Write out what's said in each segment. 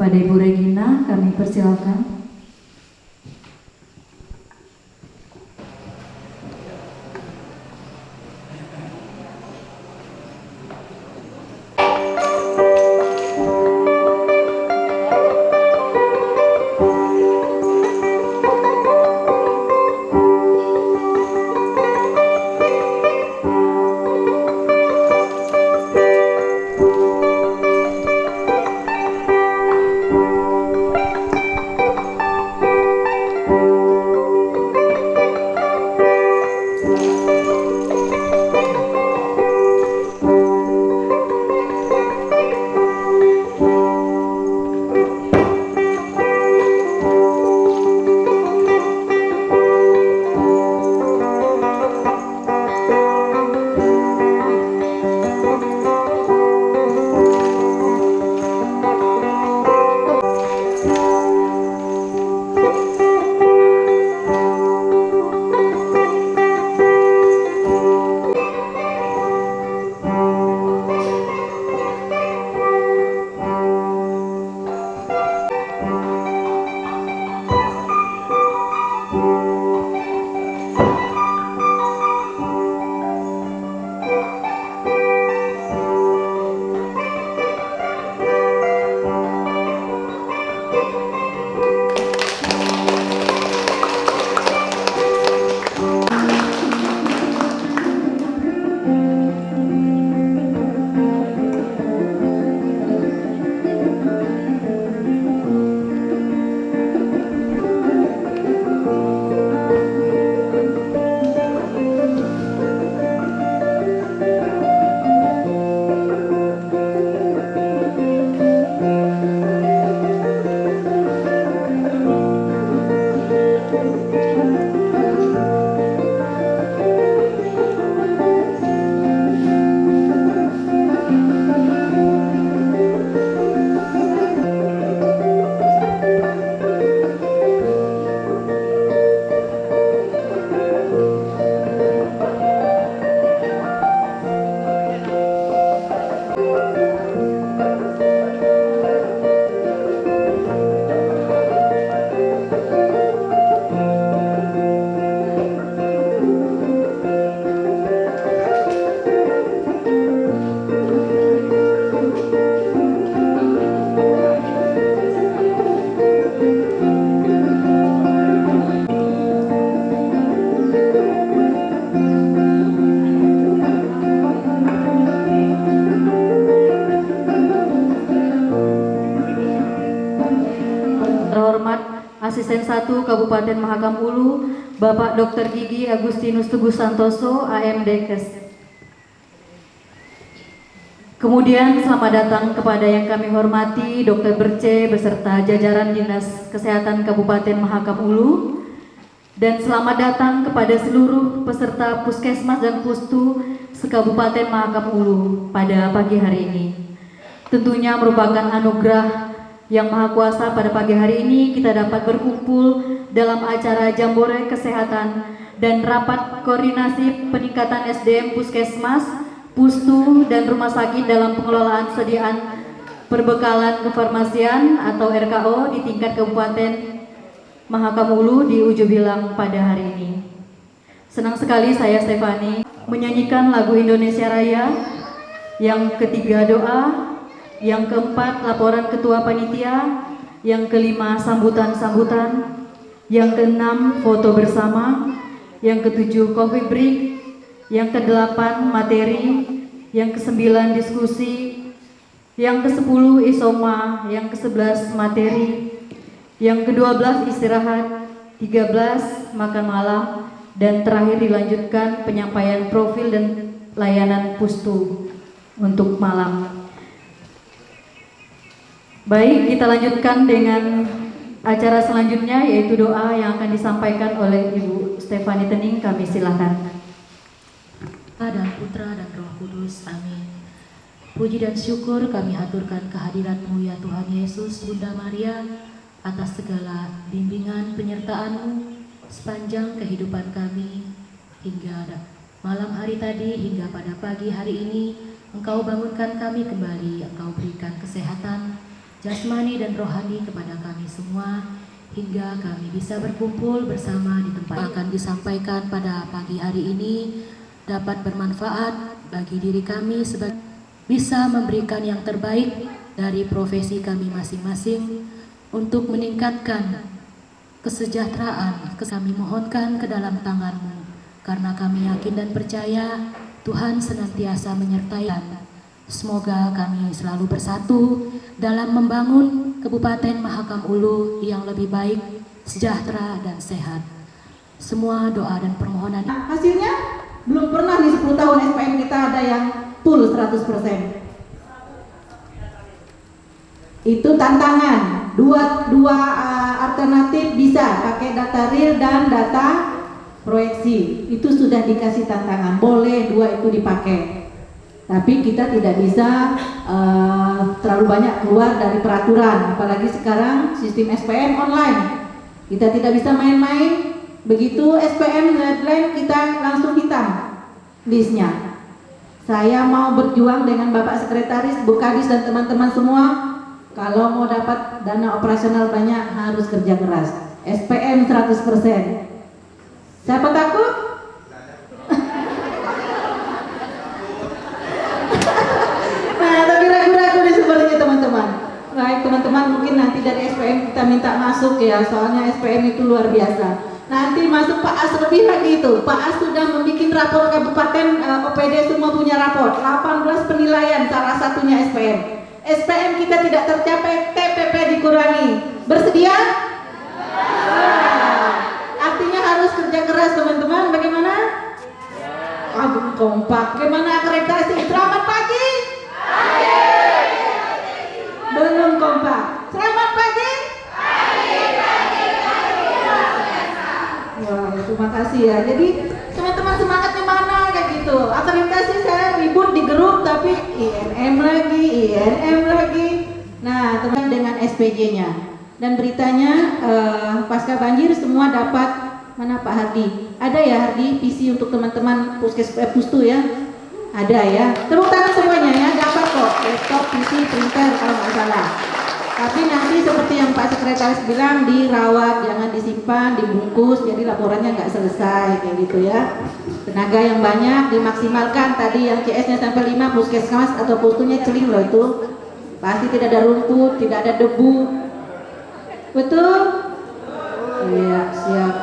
Kepada Ibu Regina kami persilakan. Asisten 1 Kabupaten Mahakam Ulu, Bapak Dr. Gigi Agustinus Teguh Santoso, AMDkes. Kemudian selamat datang kepada yang kami hormati Dr. Berce beserta jajaran Dinas Kesehatan Kabupaten Mahakam Ulu, dan selamat datang kepada seluruh peserta Puskesmas dan Pustu se-Kabupaten Mahakam Ulu pada pagi hari ini. Tentunya merupakan anugerah yang Maha Kuasa pada pagi hari ini kita dapat berkumpul dalam acara Jambore Kesehatan dan Rapat Koordinasi Peningkatan SDM Puskesmas, Pustu, dan Rumah Sakit dalam pengelolaan sediaan perbekalan kefarmasian atau RKO di tingkat Kabupaten Mahakam Ulu di Ujung Bilang pada hari ini. Senang sekali saya Stefani menyanyikan lagu Indonesia Raya, yang ketiga doa, yang keempat laporan ketua panitia, yang kelima sambutan-sambutan, yang keenam foto bersama, yang ketujuh coffee break, yang kedelapan materi, yang kesembilan diskusi, yang kesepuluh isoma, yang kesebelas materi, yang ke-12 istirahat, 13 makan malam, dan terakhir dilanjutkan penyampaian profil dan layanan Pustu untuk malam. Baik, kita lanjutkan dengan acara selanjutnya, yaitu doa yang akan disampaikan oleh Ibu Stefani Tening. Kami silakan. Dan Putra dan Roh Kudus, amin. Puji dan syukur kami haturkan kehadirat-Mu ya Tuhan Yesus, Bunda Maria, atas segala bimbingan penyertaan-Mu sepanjang kehidupan kami hingga malam hari tadi, hingga pada pagi hari ini. Engkau bangunkan kami kembali, Engkau berikan kesehatan, jasmani dan rohani kepada kami semua, hingga kami bisa berkumpul bersama di tempat yang akan disampaikan pada pagi hari ini dapat bermanfaat bagi diri kami sebagai bisa memberikan yang terbaik dari profesi kami masing-masing untuk meningkatkan kesejahteraan. Kami mohonkan ke dalam tangan-Mu, karena kami yakin dan percaya Tuhan senantiasa menyertai kami. Semoga kami selalu bersatu dalam membangun Kabupaten Mahakam Ulu yang lebih baik, sejahtera dan sehat. Semua doa dan permohonan. Hasilnya belum pernah di 10 tahun SPM kita ada yang full 100%. Itu tantangan. Dua alternatif bisa pakai data real dan data proyeksi. Itu sudah dikasih tantangan. Boleh dua itu dipakai. Tapi kita tidak bisa terlalu banyak keluar dari peraturan, apalagi sekarang sistem SPM online. Kita tidak bisa main-main. Begitu SPM deadline kita langsung hitam listnya. Saya mau berjuang dengan Bapak Sekretaris, Bu Kadis dan teman-teman semua. Kalau mau dapat dana operasional banyak harus kerja keras. SPM 100%. Siapa takut? Tapi ragu-ragu nih sebenarnya teman-teman. Baik teman-teman, mungkin nanti dari SPM kita minta masuk ya, soalnya SPM itu luar biasa. Nanti masuk Pak As lebih lagi itu. Pak As sudah membuat rapor kabupaten, OPD semua punya rapor. 18 penilaian, salah satunya SPM. SPM kita tidak tercapai, TPP dikurangi. Bersedia? Artinya harus kerja keras teman-teman. Bagaimana? Agung kompak. Bagaimana akreditasi? Selamat pagi. Belum kompak. Selamat pagi. Wah, terima kasih ya. Jadi teman-teman semangatnya mana kayak gitu. Akreditasi saya ribut di grup tapi INM lagi. Nah, teman dengan SPJ-nya. Dan beritanya pasca banjir semua dapat mana Pak Hardi? Ada ya Hardi PC untuk teman-teman Pustu ya? Ada ya. Tepuk tangan semuanya ya, dapat kok laptop, PC, printer kalau nggak salah. Tapi nanti seperti yang Pak Sekretaris bilang dirawat, jangan disimpan, dibungkus, jadi laporannya nggak selesai kayak gitu ya. Tenaga yang banyak dimaksimalkan, tadi yang CS-nya sampai 5, puskesmas atau pustunya celing loh itu. Pasti tidak ada rumput, tidak ada debu. Betul? Iya, siap.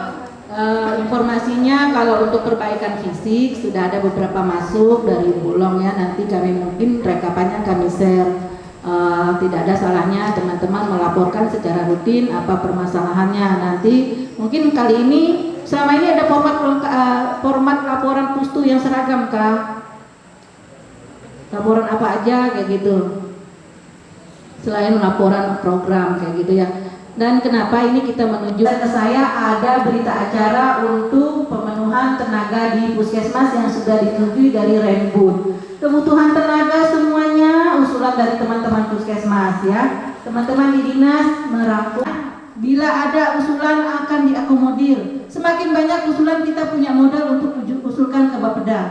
Informasinya kalau untuk perbaikan fisik sudah ada beberapa masuk dari Bulog ya, nanti kami mungkin rekapannya kami share. Tidak ada salahnya teman-teman melaporkan secara rutin apa permasalahannya. Nanti mungkin kali ini selama ini ada format laporan pustu yang seragam kah? Laporan apa aja kayak gitu, selain laporan program kayak gitu ya. Dan kenapa ini kita menuju ke saya ada berita acara untuk pemenuhan tenaga di puskesmas yang sudah disetujui dari Renbud. Kebutuhan tenaga semuanya usulan dari teman-teman puskesmas ya. Teman-teman di dinas merangkum. Bila ada usulan akan diakomodir. Semakin banyak usulan kita punya modal untuk usulkan ke Bapeda.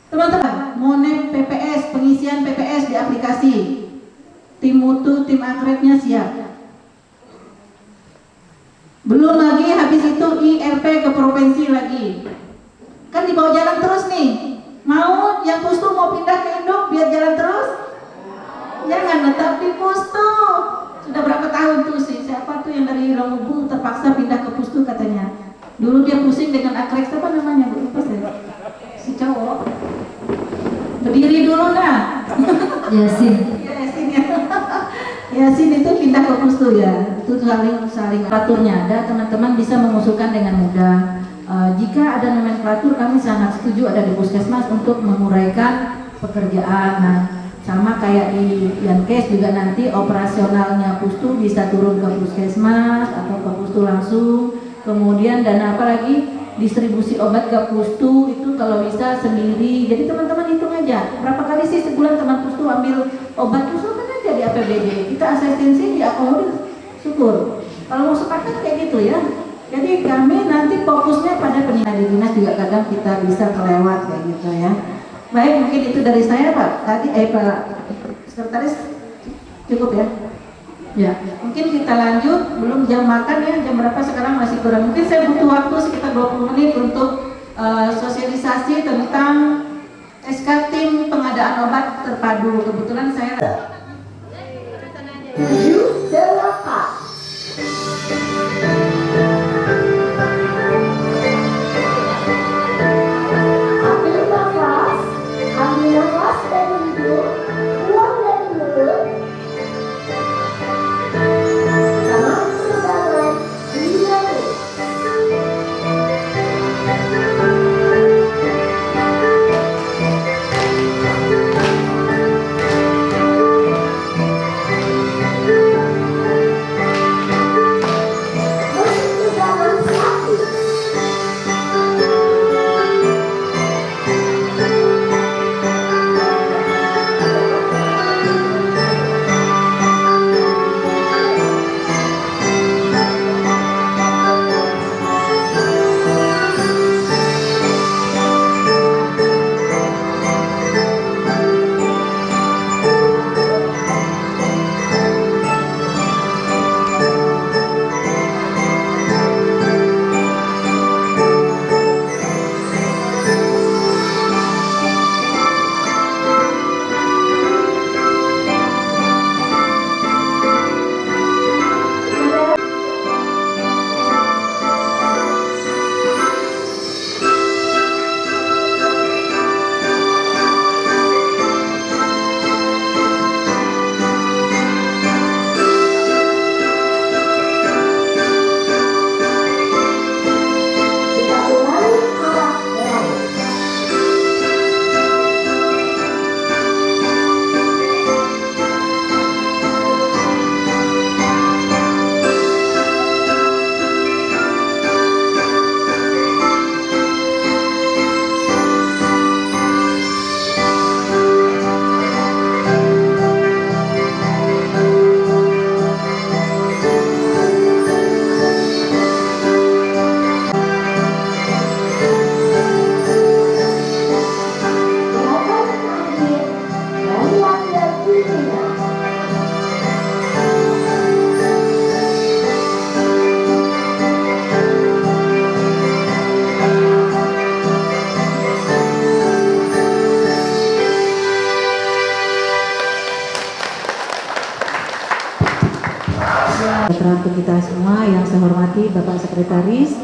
Teman-teman, Monet PPS, pengisian PPS di aplikasi. Tim mutu, tim akrednya siap. Belum lagi habis itu IRP ke provinsi lagi. Kan dibawa jalan terus nih. Mau yang pustu mau pindah ke induk biar jalan terus? Jangan tetap di pustu. Sudah berapa tahun tuh sih? Siapa tuh yang dari Longubu terpaksa pindah ke pustu katanya. Dulu dia pusing dengan akrek apa namanya? Lupa saya. Si cowok. Berdiri dulu nah. Yasin. Yasin ya. Yasin itu pindah ke pustu ya. Itu saling aturnya ada, teman-teman bisa mengusulkan dengan mudah. Jika ada nomenklatur kami sangat setuju ada di puskesmas untuk menguraikan pekerjaan. Nah, sama kayak di Yankes juga nanti operasionalnya pustu bisa turun ke puskesmas atau ke pustu langsung. Kemudian dana apa lagi? Distribusi obat ke pustu itu kalau bisa sendiri. Jadi teman-teman hitung aja berapa kali sih sebulan teman pustu ambil obat, usulkan aja di APBD. Kita asistensi diakomodir, syukur. Kalau mau sepakat kayak gitu ya. Jadi kami nanti fokusnya pada penilaian dinas juga kadang kita bisa kelewat kayak gitu ya. Baik, mungkin itu dari saya Pak. Tadi Pak Sekretaris Cukup ya? Ya, mungkin kita lanjut, belum jam makan ya, jam berapa sekarang masih kurang. Mungkin saya butuh waktu sekitar 20 menit untuk sosialisasi tentang SK tim pengadaan obat terpadu. Kebetulan saya 7, 8. Ambil nafas dari hidung, buang dari mulut. Tahan peregangan 5 menit. Untuk kita semua yang saya hormati Bapak Sekretaris,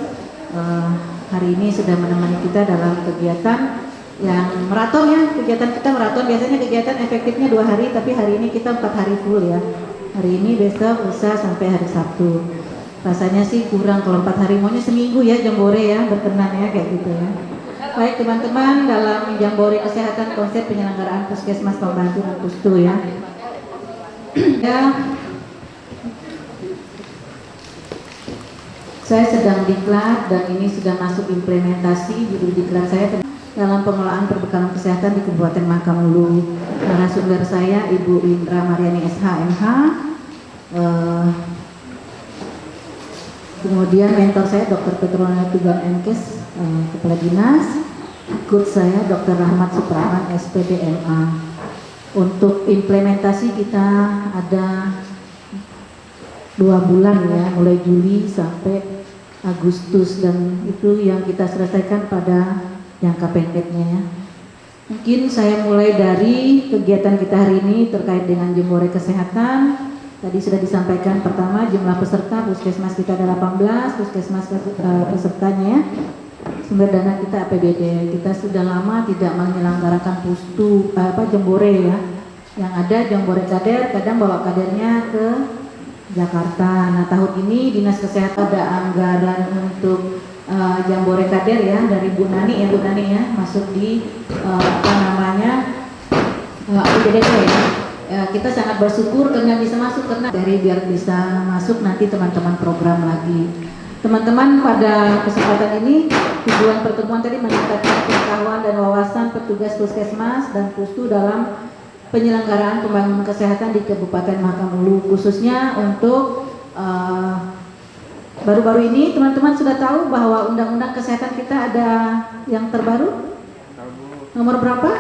hari ini sudah menemani kita dalam kegiatan yang maraton ya. Kegiatan kita maraton, biasanya kegiatan efektifnya 2 hari, tapi hari ini kita 4 hari full ya. Hari ini, besok, lusa sampai hari Sabtu. Rasanya sih kurang kalau 4 hari, maunya seminggu ya Jambore ya, berkenan ya kayak gitu ya. Baik teman-teman, dalam Jambore Kesehatan konsep penyelenggaraan Puskesmas Pembantu dan Pustu ya. Ya, saya sedang diklat dan ini sudah masuk implementasi. Judul diklat saya dalam pengelolaan perbekalan kesehatan di Kabupaten Mahakam Ulu. Narasumber saya Ibu Indra Mariani SH.MH. Kemudian mentor saya Dr. Petrona Tugan Enkes, Kepala Dinas. Ikut saya Dr. Rahmat Supraman SPD MA. Untuk implementasi kita ada 2 bulan ya, mulai Juli sampai Agustus, dan itu yang kita selesaikan pada jangka pendeknya ya. Mungkin saya mulai dari kegiatan kita hari ini terkait dengan Jambore Kesehatan. Tadi sudah disampaikan, pertama jumlah peserta Puskesmas kita ada 18, Puskesmas pesertanya ya. Sumber dana kita APBD. Kita sudah lama tidak menyelenggarakan Pustu Jambore ya. Yang ada Jambore kader, kadang bawa kadernya ke Jakarta. Nah tahun ini Dinas Kesehatan ada anggaran untuk Jambore kader ya dari Bu Nani ya masuk di APBD ya. Kita sangat bersyukur karena bisa masuk, karena dari biar bisa masuk nanti teman-teman program lagi. Teman-teman, pada kesempatan ini tujuan pertemuan tadi meningkatkan pengetahuan dan wawasan petugas Puskesmas dan Pustu dalam penyelenggaraan pembangunan kesehatan di Kabupaten Mahakam Ulu, khususnya untuk baru-baru ini teman-teman sudah tahu bahwa undang-undang kesehatan kita ada yang terbaru. Nomor berapa?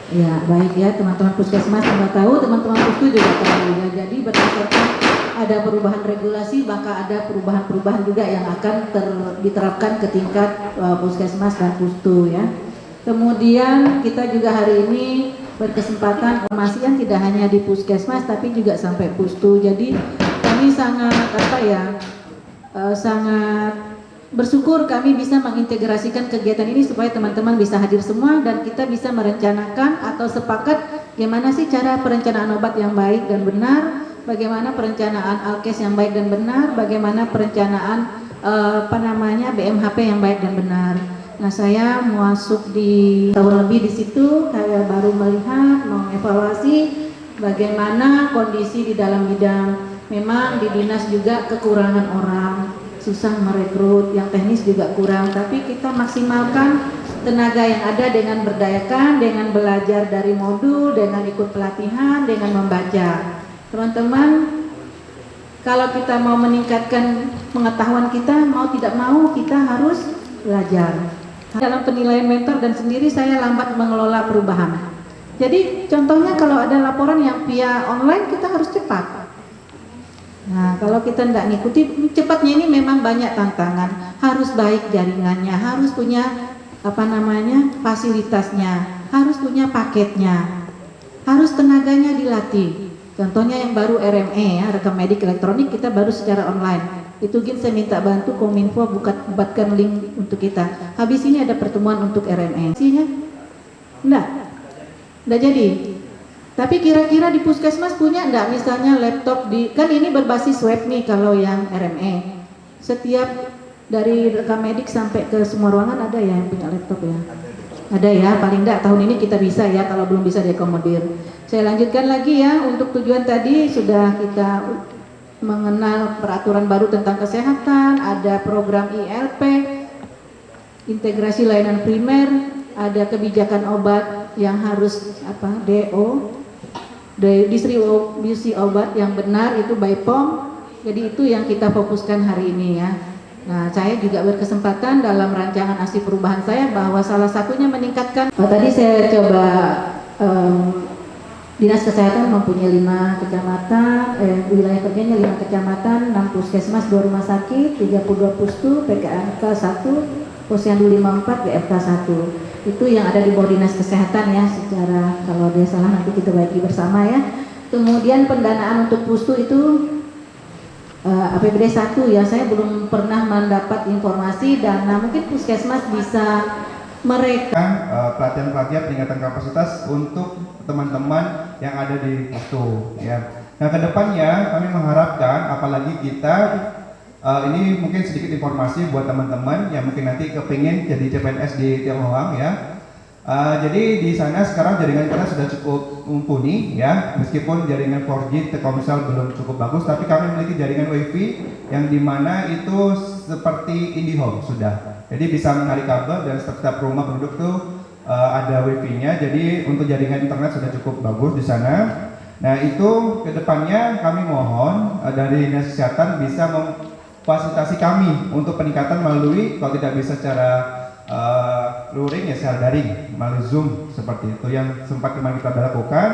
Ya, baik ya teman-teman Puskesmas sudah tahu, teman-teman Pusku juga tahu ya. Jadi berdasarkan ada perubahan regulasi, maka ada perubahan-perubahan juga yang akan diterapkan ke tingkat Puskesmas dan Pustu ya. Kemudian kita juga hari ini berkesempatan informasi yang tidak hanya di Puskesmas tapi juga sampai Pustu. Jadi kami sangat sangat bersyukur kami bisa mengintegrasikan kegiatan ini supaya teman-teman bisa hadir semua dan kita bisa merencanakan atau sepakat gimana sih cara perencanaan obat yang baik dan benar, bagaimana perencanaan alkes yang baik dan benar, bagaimana perencanaan BMHP yang baik dan benar. Nah, saya masuk di tahun lebih di situ, saya baru melihat, mengevaluasi bagaimana kondisi di dalam bidang. Memang di dinas juga kekurangan orang, susah merekrut, yang teknis juga kurang, tapi kita maksimalkan tenaga yang ada dengan berdayakan, dengan belajar dari modul, dengan ikut pelatihan, dengan membaca. Teman-teman, kalau kita mau meningkatkan pengetahuan kita, mau tidak mau kita harus belajar. Dalam penilaian mentor dan sendiri saya lambat mengelola perubahan. Jadi contohnya kalau ada laporan yang via online kita harus cepat. Nah, kalau kita tidak ngikuti cepatnya ini memang banyak tantangan. Harus baik jaringannya, harus punya fasilitasnya, harus punya paketnya, harus tenaganya dilatih. Contohnya yang baru RME ya, rekam medik elektronik kita baru secara online. Itu saya minta bantu Kominfo buatkan link untuk kita. Habis ini ada pertemuan untuk RME. Isinya? Enggak jadi. Tapi kira-kira di Puskesmas punya enggak misalnya laptop kan ini berbasis web nih kalau yang RME. Setiap dari rekam medik sampai ke semua ruangan ada ya yang punya laptop ya? Ada ya, paling enggak tahun ini kita bisa ya, kalau belum bisa diakomodir. Saya lanjutkan lagi ya, untuk tujuan tadi sudah kita mengenal peraturan baru tentang kesehatan, ada program ILP, integrasi layanan primer, ada kebijakan obat yang harus DO, distribusi obat yang benar itu by POM. Jadi itu yang kita fokuskan hari ini ya. Nah, saya juga berkesempatan dalam rancangan aksi perubahan saya bahwa salah satunya meningkatkan. Tadi saya coba Dinas Kesehatan mempunyai 5 kecamatan, wilayah kerjanya 5 kecamatan, 6 puskesmas, 2 rumah sakit, 32 pustu, PKMK 1, Posyandu 54, GFK 1. Itu yang ada di bawah Dinas Kesehatan ya, secara kalau dia salah nanti kita bagi bersama ya. Kemudian pendanaan untuk pustu itu APBD 1 ya, saya belum pernah mendapat informasi dana, mungkin puskesmas bisa mereka pelatihan-pelatihan peningkatan kapasitas untuk teman-teman yang ada di pustu ya. Nah, kedepannya kami mengharapkan, apalagi kita ini mungkin sedikit informasi buat teman-teman yang mungkin nanti kepingin jadi CPNS di Tionghoa ya. Jadi di sana sekarang jaringan kita sudah cukup mumpuni ya, meskipun jaringan 4G Telkomsel belum cukup bagus, tapi kami memiliki jaringan WiFi yang dimana itu seperti IndiHome sudah. Jadi bisa menarik kabel dan setiap rumah penduduk tuh ada WiFi-nya. Jadi untuk jaringan internet sudah cukup bagus di sana. Nah, itu kedepannya kami mohon dari Dinas Kesehatan bisa memfasilitasi kami untuk peningkatan melalui, kalau tidak bisa secara luring ya secara daring melalui Zoom seperti itu yang sempat kemarin kita lakukan.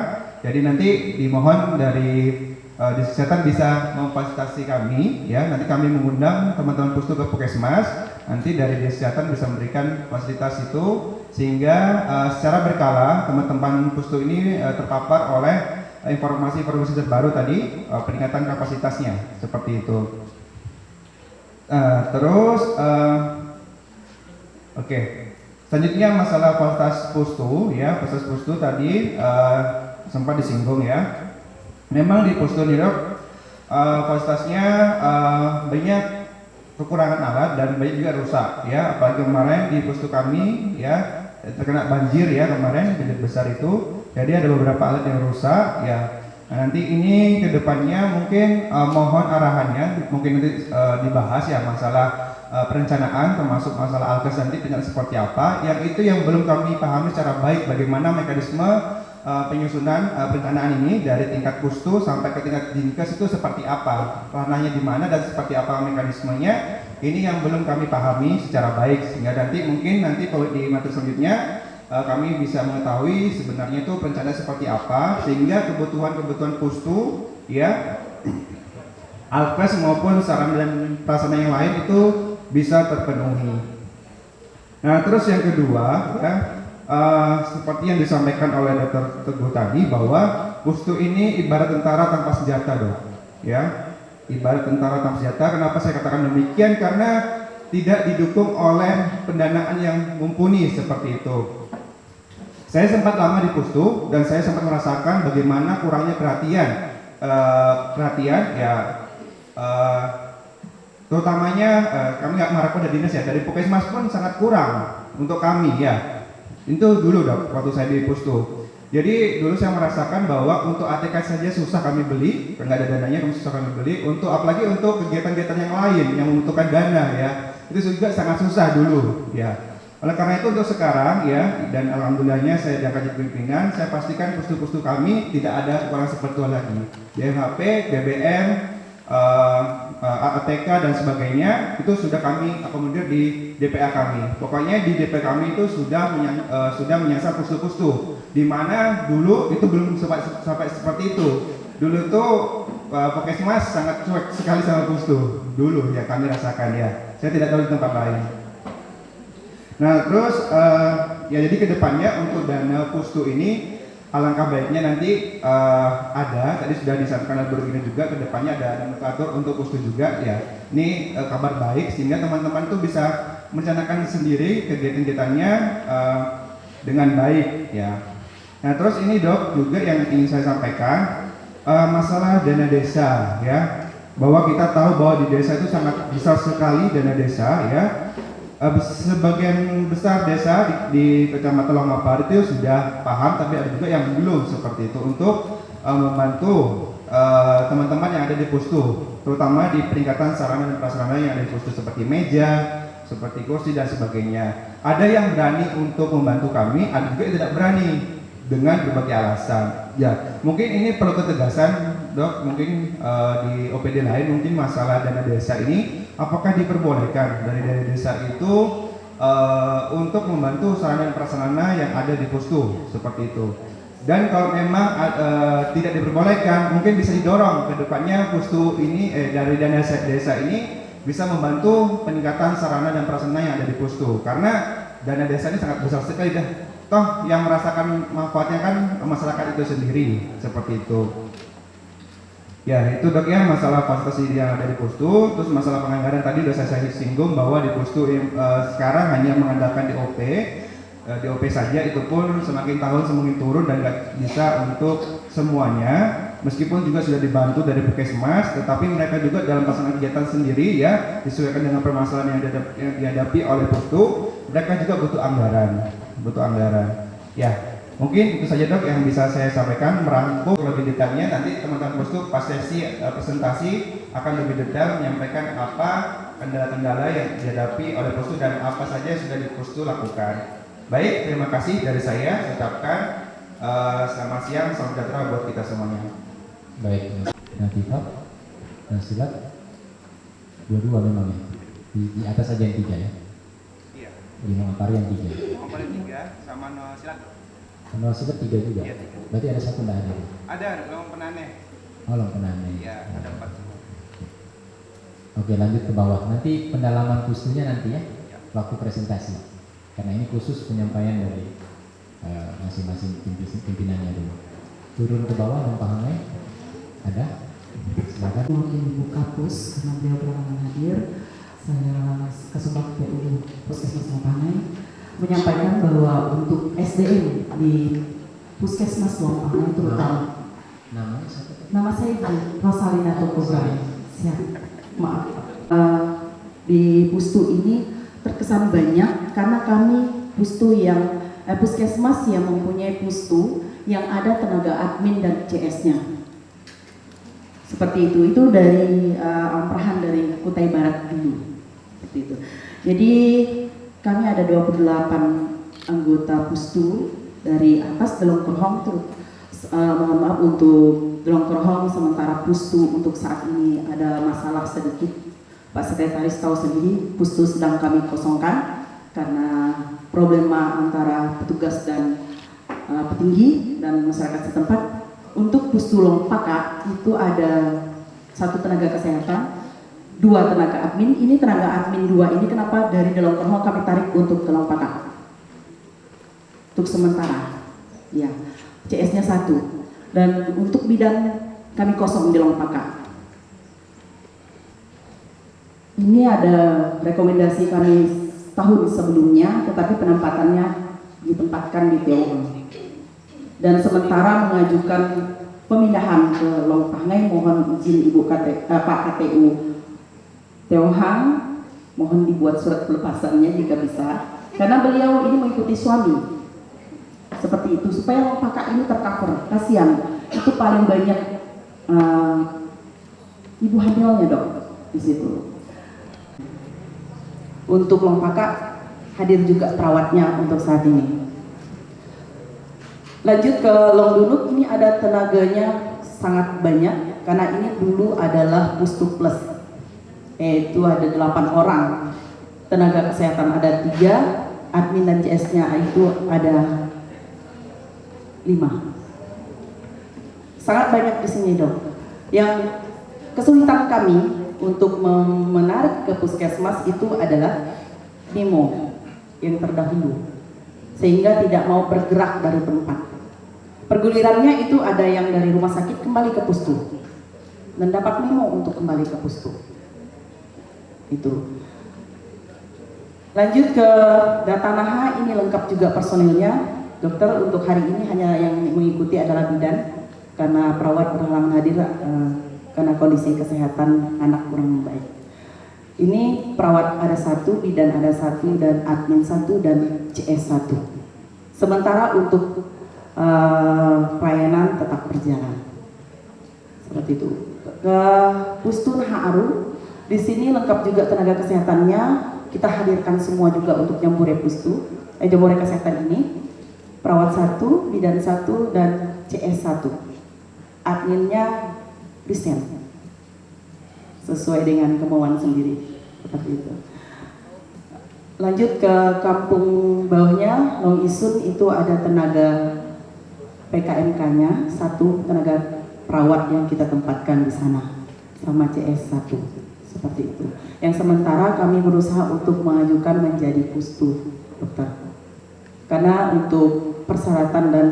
Jadi nanti dimohon dari Dinas Kesehatan bisa memfasilitasi kami ya. Nanti kami mengundang teman-teman pustu ke Puskesmas. Nanti dari Dinas Kesehatan bisa memberikan fasilitas itu sehingga secara berkala teman-teman pustu ini terpapar oleh informasi-informasi terbaru tadi, peningkatan kapasitasnya seperti itu. Terus Oke, selanjutnya masalah fasilitas pustu ya, fasilitas pustu tadi sempat disinggung ya. Memang di pustu Nirok fasilitasnya banyak kekurangan alat dan banyak juga rusak ya. Apalagi kemarin di pustu kami ya terkena banjir ya kemarin, banjir besar itu. Jadi ada beberapa alat yang rusak ya. Nah, nanti ini kedepannya mungkin mohon arahannya, mungkin nanti dibahas ya masalah perencanaan termasuk masalah alkes nanti seperti apa. Yang itu yang belum kami pahami secara baik, bagaimana mekanisme penyusunan perencanaan ini dari tingkat pustu sampai ke tingkat dinkes itu seperti apa, ranahnya di mana dan seperti apa mekanismenya. Ini yang belum kami pahami secara baik, sehingga nanti mungkin kalau di materi selanjutnya kami bisa mengetahui sebenarnya itu perencanaan seperti apa, sehingga kebutuhan-kebutuhan pustu ya alkes maupun sarana dan prasarana yang lain itu bisa terpenuhi. Nah, terus yang kedua ya, seperti yang disampaikan oleh Dr. Teguh tadi, bahwa pustu ini ibarat tentara tanpa senjata, dok. Ya, ibarat tentara tanpa senjata. Kenapa saya katakan demikian? Karena tidak didukung oleh pendanaan yang mumpuni seperti itu. Saya sempat lama di pustu dan saya sempat merasakan bagaimana kurangnya perhatian ya. Terutamanya kami nggak mengharapkan dari dinas ya, dari Puskesmas pun sangat kurang untuk kami ya. Itu dulu dok, waktu saya di pustu. Jadi dulu saya merasakan bahwa untuk ATK saja susah kami beli, nggak ada dananya, kami susah kami beli. Untuk apalagi untuk kegiatan-kegiatan yang lain yang membutuhkan dana ya, itu juga sangat susah dulu ya. Oleh karena itu untuk sekarang ya, dan alhamdulillahnya saya diangkat jadi pimpinan, saya pastikan pustu-pustu kami tidak ada kekurangan seperti itu lagi. DMHP, BBM, ATK dan sebagainya itu sudah kami akomodir di DPA kami. Pokoknya di DPA kami itu sudah menyasar pustu-pustu, di mana dulu itu belum sampai seperti itu. Dulu itu Puskesmas sangat cuek sekali sama pustu dulu ya, kami rasakan ya. Saya tidak tahu di tempat lain. Nah terus ya jadi kedepannya untuk dana pustu ini alangkah baiknya nanti ada, tadi sudah disampaikan oleh begini juga, kedepannya ada nomenklatur untuk pustu juga ya. Ini kabar baik sehingga teman-teman tuh bisa merencanakan sendiri kegiatan-kegiatannya dengan baik ya. Nah terus ini dok juga yang ingin saya sampaikan, masalah dana desa ya, bahwa kita tahu bahwa di desa itu sangat besar sekali dana desa ya. Sebagian besar desa di Kecamatan Longapar itu sudah paham, tapi ada juga yang belum seperti itu untuk membantu teman-teman yang ada di pustu, terutama di peningkatan sarana dan prasarana yang ada di pustu seperti meja, seperti kursi dan sebagainya. Ada yang berani untuk membantu kami, ada juga yang tidak berani dengan berbagai alasan. Ya, mungkin ini perlu ketegasan, dok. Mungkin di OPD lain mungkin masalah dana desa ini apakah diperbolehkan dari dana desa itu untuk membantu sarana dan prasarana yang ada di pustu seperti itu. Dan kalau memang tidak diperbolehkan, mungkin bisa didorong ke depannya pustu ini dari dana desa ini bisa membantu peningkatan sarana dan prasarana yang ada di pustu, karena dana desa ini sangat besar sekali dah. Toh yang merasakan manfaatnya kan masyarakat itu sendiri seperti itu. Ya itu dok ya masalah fasilitas yang ada di pustu. Terus masalah penganggaran tadi sudah saya singgung bahwa di pustu sekarang hanya mengandalkan DOP saja, itu pun semakin tahun semakin turun dan nggak bisa untuk semuanya. Meskipun juga sudah dibantu dari Puskesmas, tetapi mereka juga dalam pelaksanaan kegiatan sendiri ya, disesuaikan dengan permasalahan yang dihadapi oleh pustu, mereka juga butuh anggaran. Ya, mungkin itu saja dok yang bisa saya sampaikan, merangkum lebih detailnya. Nanti teman-teman pustu pas sesi presentasi akan lebih detail menyampaikan apa kendala-kendala yang dihadapi oleh pustu dan apa saja yang sudah di pustu lakukan. Baik, terima kasih dari saya. Saya ucapkan selamat siang, salam sejahtera buat kita semuanya. Baik, nanti Pak, dan silat dua-dua memang ya, di atas aja yang 3 ya. Iya. Di Longapar yang 3. Komponen 3 sama silat. Kalau silat 3 juga. Iya, 3. Berarti ada satu enggak ada. Ada long penaneh. Oh, long penaneh. Iya, ada 4 semua. Oke, lanjut ke bawah. Nanti pendalaman pustunya nanti ya, waktu presentasi. Karena ini khusus penyampaian dari masing-masing pimpinannya dulu. Turun ke bawah, memahami. Ada? Silakan. Mungkin Ibu Kapus karena beliau berhalangan hadir. Saya Kasubag PU Puskesmas Lompangai menyampaikan bahwa untuk SDM di Puskesmas Lompangai terutama Namanya siapa? nama saya Ibu Rosalina Tokogai. Siap, maaf. Di pustu ini terkesan banyak karena kami puskesmas yang mempunyai pustu yang ada tenaga admin dan CS-nya. Seperti itu dari Amperahan dari Kutai Barat dulu. Seperti itu. Jadi kami ada 28 anggota pustu dari atas Delong Kerhong. Mohon maaf untuk Delong Kerhong sementara pustu untuk saat ini ada masalah sedikit. Pak Sekretaris tahu sendiri, pustu sedang kami kosongkan karena problema antara petugas dan petinggi dan masyarakat setempat. Untuk Pustu Longpaka itu ada 1 tenaga kesehatan, 2 tenaga admin. Ini tenaga admin 2 ini kenapa dari Delong Kerho kami tarik untuk ke Longpaka untuk sementara, ya. CS-nya 1, dan untuk bidan kami kosong di Longpaka. Ini ada rekomendasi kami tahun sebelumnya, tetapi penempatannya ditempatkan di Tiongkok. Dan sementara mengajukan pemindahan ke Longpangai, mohon izin Ibu Pak KTU Teohang, mohon dibuat surat pelepasannya jika bisa, karena beliau ini mengikuti suami, seperti itu, supaya Longpaka ini tercover. Kasihan, itu paling banyak ibu hamilnya dok di situ. Untuk Longpaka hadir juga perawatnya untuk saat ini. Lanjut ke Longdunuk, ini ada tenaganya sangat banyak karena ini dulu adalah Pustu Plus, yaitu ada 8 orang tenaga kesehatan, ada 3 admin dan CS-nya itu ada 5. Sangat banyak di sini dok. Yang kesulitan kami untuk menarik ke puskesmas itu adalah Mimo yang terdahulu, sehingga tidak mau bergerak dari tempat. Pergulirannya itu ada yang dari rumah sakit kembali ke Pustu dan dapat memo untuk kembali ke Pustu. Itu. Lanjut ke Data Naha, ini lengkap juga personilnya. Dokter untuk hari ini hanya yang mengikuti adalah bidan karena perawat berhalangan hadir karena kondisi kesehatan anak kurang baik. Ini perawat ada 1, bidan ada 1, dan admin 1, dan CS 1. Sementara untuk pelayanan tetap berjalan seperti itu. Ke Pustun Haru, di sini lengkap juga tenaga kesehatannya. Kita hadirkan semua juga untuk Jambore Jambore kesehatan ini. Perawat 1, bidan 1, dan CS 1. Adminnya Kristen sesuai dengan kemauan sendiri seperti itu. Lanjut ke kampung bawahnya, Long Isun, itu ada tenaga PKMK-nya 1 tenaga perawat yang kita tempatkan di sana sama CS 1 seperti itu. Yang sementara kami berusaha untuk mengajukan menjadi Pustu dokter karena untuk persyaratan dan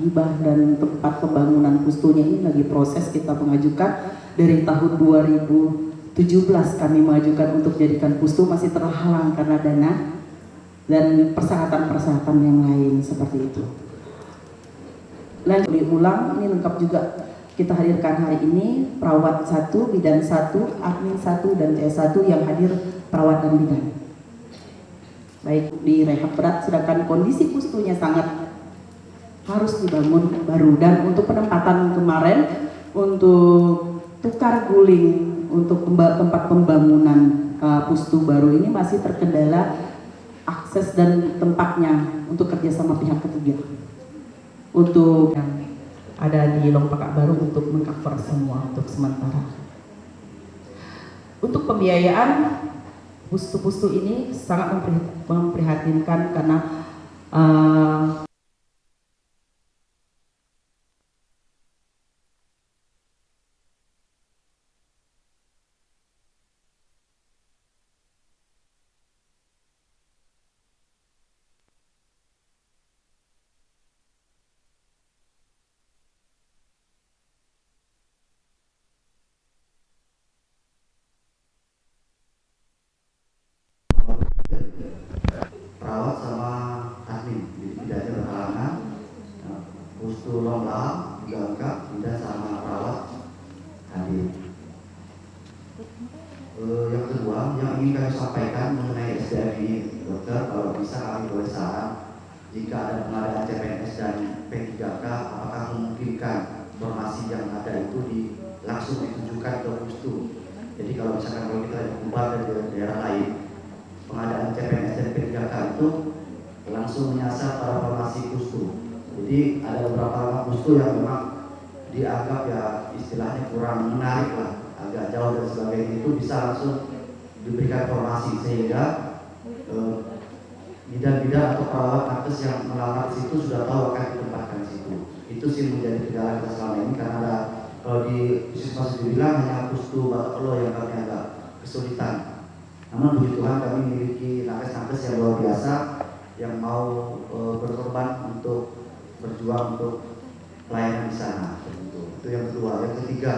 hibah dan tempat pembangunan Pustunya ini lagi proses. Kita mengajukan dari tahun 2017 kami mengajukan untuk jadikan Pustu, masih terhalang karena dana dan persyaratan-persyaratan yang lain seperti itu. Lanjut diulang, ini lengkap juga kita hadirkan hari ini. Perawat 1, bidan 1, admin 1, dan CS 1 yang hadir perawat dan bidan. Baik di rehab berat, sedangkan kondisi Pustunya sangat harus dibangun baru. Dan untuk penempatan kemarin, untuk tukar guling untuk tempat pembangunan Pustu baru ini masih terkendala akses dan tempatnya untuk kerjasama pihak ketiga. Untuk yang ada di Longpaka baru untuk mengcover semua untuk sementara. Untuk pembiayaan Pustu-Pustu ini sangat memprihatinkan karena perawat sama admin bidannya berhalangan. Pustu Longlang juga lengkap, bidan sama perawat hadir. Yang kedua yang ingin kami sampaikan mengenai SDM ini dokter, kalau bisa kami boleh saran jika ada pengadaan CPNS dan P3K, apakah memungkinkan informasi yang ada itu langsung ditujukan ke Pustu. Jadi kalau misalkan kalau kita berkumpul dari daerah lain, pengadaan CPNS dan P3K itu langsung menyasar para farmasi Pustu. Jadi ada beberapa Pustu yang memang dianggap ya istilahnya kurang menarik lah, agak jauh dan sebagainya, itu bisa langsung diberikan informasi sehingga bidan-bidan atau perawat nakes yang melamar di situ sudah tahu akan ditempatkan di situ. Itu sih menjadi kendala kita selama ini, karena ada kalau di puskesmas dibilang hanya pustu Batak Pelo yang kami agak kesulitan. Namun puji Tuhan kami memiliki nakes-nakes yang luar biasa yang mau berkorban untuk berjuang untuk pelayanan di sana. Itu yang kedua. Yang ketiga,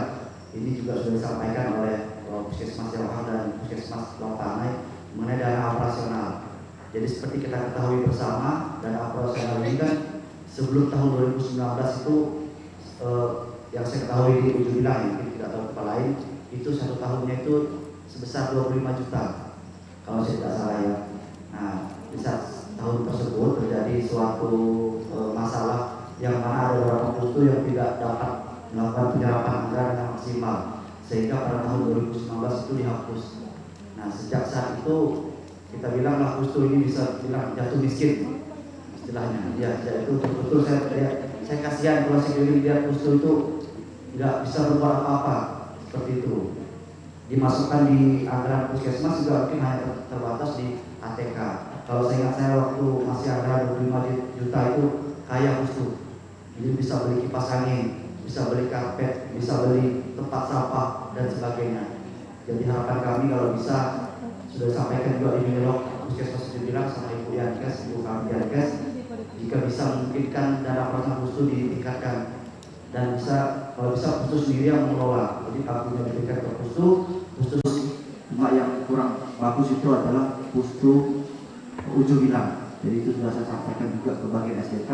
ini juga sudah disampaikan oleh Puskesmas Jawahar dan Puskesmas Lapanai mengenai dana operasional. Jadi seperti kita ketahui bersama, dana operasional ini kan sebelum tahun 2019 itu yang saya ketahui di ujung bilang, mungkin tidak tahu tempat lain, itu satu tahunnya itu sebesar 25 juta kalau saya tidak salah ya. Nah, di saat tahun tersebut terjadi suatu masalah yang mana ada beberapa pustu yang tidak dapat melakukan penyerapan anggaran yang maksimal, sehingga pada tahun 2019 itu dihapus. Nah, sejak saat itu kita bilanglah pustu ini bisa bilang jatuh miskin istilahnya. Ya, itu betul-betul saya kasihan kalau sekeliling lihat pustu itu nggak bisa berbuat apa-apa seperti itu. Dimasukkan di anggaran puskesmas juga mungkin hanya terbatas di ATK. Kalau saya ingat, saya waktu masih anggaran 25 juta itu kaya pustu. Jadi bisa beli kipas angin, bisa beli karpet, bisa beli tempat sampah dan sebagainya. Jadi harapan kami kalau bisa, sudah disampaikan juga di Milok Puskesmas itu bilang sama Ibu Yankes, Ibu kami Yankes, jika bisa memungkinkan dana operasional pustu ditingkatkan dan bisa kalau bisa pustu sendiri yang mengelola. Jadi akunya diberikan ke pustu cuma yang kurang bagus itu adalah pustu ujung hilang. Jadi itu sudah saya sampaikan juga ke bagian SDK,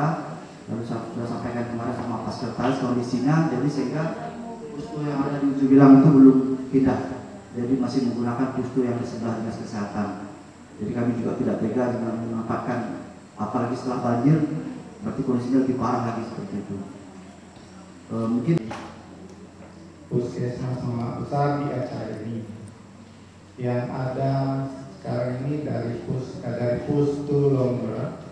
lalu sudah sampaikan kemarin sama Pak Sekretaris kondisinya. Jadi sehingga pustu yang ada di ujung hilang itu belum pindah. Jadi masih menggunakan pustu yang di sebelah dinas kesehatan. Jadi kami juga tidak tega dengan menempatkan, apalagi setelah banjir, berarti kondisinya lebih parah lagi seperti itu. Mungkin Puskesmas Mama Besar di acara ini yang ada sekarang ini dari Pustu Lomber,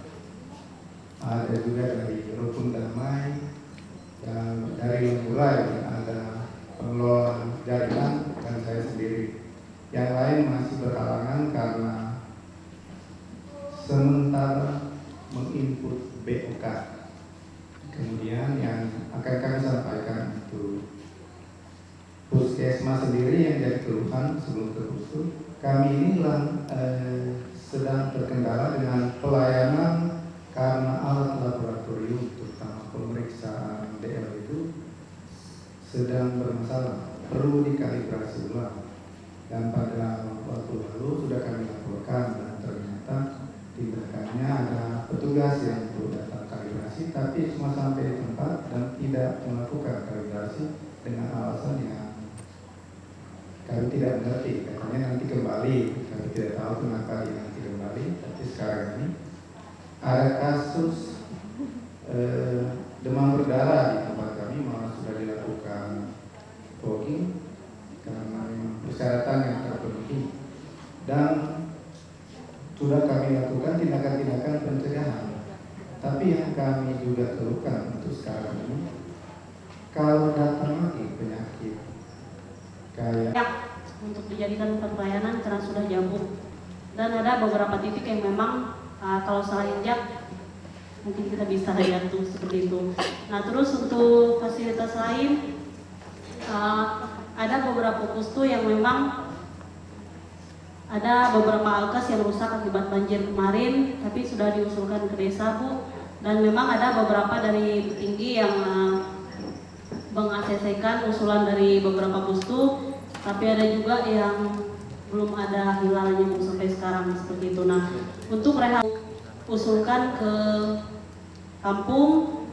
ada juga dari Rukun Damai, dan dari Lemburai ada pengelola jaringan dan saya sendiri. Yang lain masih berhalangan karena sementara menginput BOK. Kemudian yang akan kami sampaikan itu Puskesmas sendiri yang jadi keluhan sebelum ke Pustu. Kami ini sedang terkendala dengan pelayanan karena alat laboratorium terutama pemeriksaan DL itu sedang bermasalah, perlu dikalibrasi ulang. Dan pada waktu lalu sudah kami laporkan dan ternyata tindakannya ada petugas yang perlu datang kalibrasi, tapi semua sampai di tempat dan tidak melakukan kalibrasi dengan alasan yang kami tidak mengerti. Katanya nanti kembali, kami tidak tahu kenapa dia nanti kembali. Tapi sekarang ini ada kasus demam berdarah di tempat kami, malah sudah dilakukan fogging karena memang persyaratan yang terpenuhi, dan sudah kami lakukan tindakan-tindakan pencegahan. Tapi yang kami juga keluhkan untuk sekarang ini, kalau datang lagi penyakit kayak untuk dijadikan tempat pelayanan karena sudah jauh, dan ada beberapa titik yang memang kalau salah injak mungkin kita bisa lihat tuh seperti itu. Nah, terus untuk fasilitas lain ada beberapa pustu yang memang ada beberapa alkes yang rusak akibat banjir kemarin, tapi sudah diusulkan ke desa, Bu. Dan memang ada beberapa dari petinggi yang meng-ACC-kan usulan dari beberapa pustu, tapi ada juga yang belum ada hilalnya, Bu, sampai sekarang seperti itu. Nah, untuk usulkan ke kampung,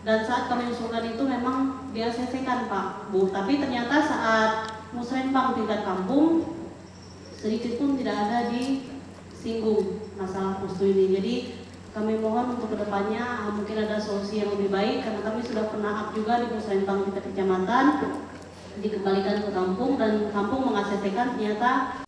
dan saat kami usulkan itu memang di-ACC-kan, Pak, Bu. Tapi ternyata saat musrenbang tingkat kampung sedikit pun tidak ada disinggung masalah pustu ini. Jadi kami mohon untuk kedepannya mungkin ada solusi yang lebih baik, karena kami sudah pernah juga di musrenbang tingkat kecamatan dikembalikan ke kampung dan kampung meng-ACC-kan ternyata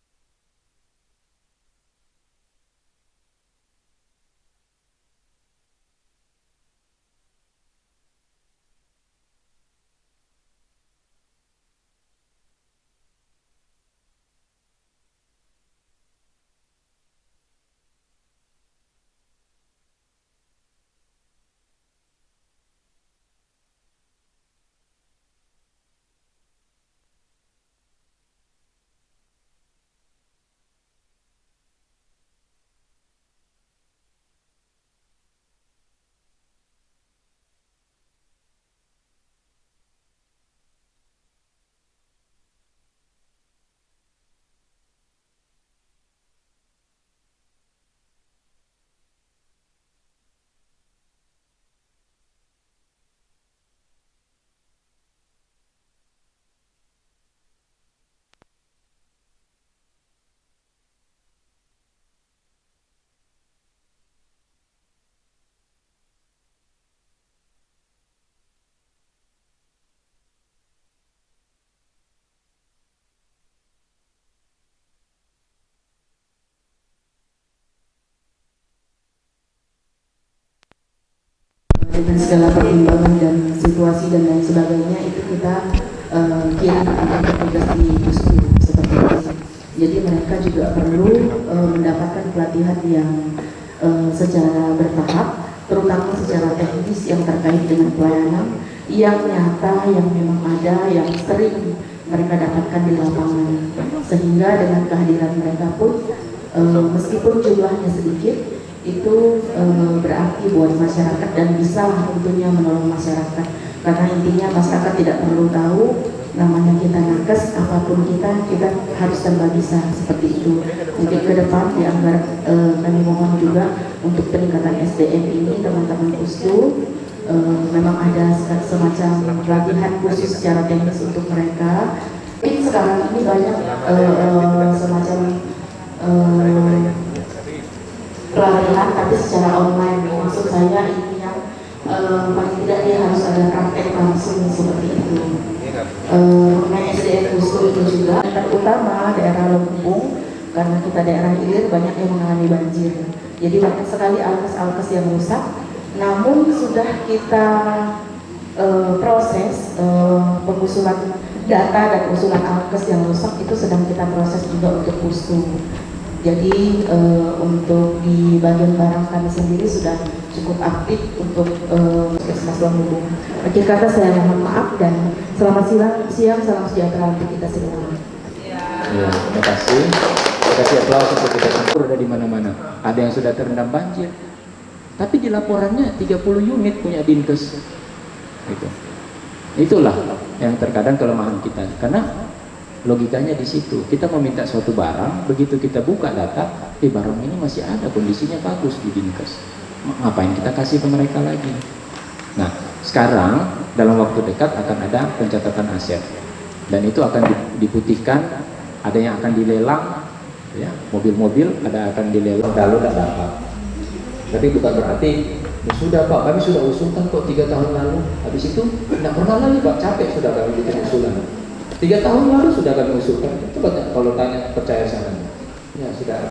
dengan segala pertimbangan dan situasi dan lain sebagainya itu kita kirim untuk petugas di pustu seperti itu. Jadi mereka juga perlu mendapatkan pelatihan yang secara bertahap, terutama secara teknis yang terkait dengan pelayanan yang nyata, yang memang ada, yang sering mereka dapatkan di lapangan, sehingga dengan kehadiran mereka pun meskipun jumlahnya sedikit itu berarti buat masyarakat dan bisa tentunya menolong masyarakat, karena intinya masyarakat tidak perlu tahu namanya kita nakes, apapun kita harus serba bisa seperti itu. Mungkin ke depan dianggar kami mohon juga untuk peningkatan SDM ini teman-teman pustu memang ada semacam pelatihan khusus secara teknis untuk mereka. Tapi sekarang ini banyak semacam pelatihan tapi secara online. Maksud saya ini yang paling tidak dia harus ada praktek langsung seperti itu. Mengenai SDM pustu itu juga terutama daerah Lempung, karena kita daerah hilir banyak yang mengalami banjir. Jadi banyak sekali alkes-alkes yang rusak. Namun sudah kita proses pengusulan data dan usulan alkes yang rusak itu sedang kita proses juga untuk pustu. Jadi untuk di bagian barang kami sendiri sudah cukup aktif untuk Puskesmas Lempung. Akhir kata saya mohon maaf dan selamat siang, salam sejahtera untuk kita semua. Ya, terima kasih. Terima kasih aplaus untuk kita semua. Ada di mana-mana. Ada yang sudah terendam banjir. Tapi di laporannya 30 unit punya Dinkes. Gitu. Itulah yang terkadang kelemahan kita. Karena logikanya di situ. Kita meminta suatu barang, begitu kita buka data, barang ini masih ada, kondisinya bagus di Dinkes. Ngapain kita kasih ke mereka lagi? Nah, sekarang dalam waktu dekat akan ada pencatatan aset. Dan itu akan diputihkan, ada yang akan dilelang, ya, mobil-mobil ada akan dilelang, lalu tidak dapat. Tapi bukan berarti ya sudah Pak, kami sudah usulkan kok 3 tahun lalu. Habis itu tidak pernah lagi Pak, capek sudah kami bikin usulan. 3 tahun lalu sudah kami usulkan. Coba kalau tanya percaya sana. Ya sudah.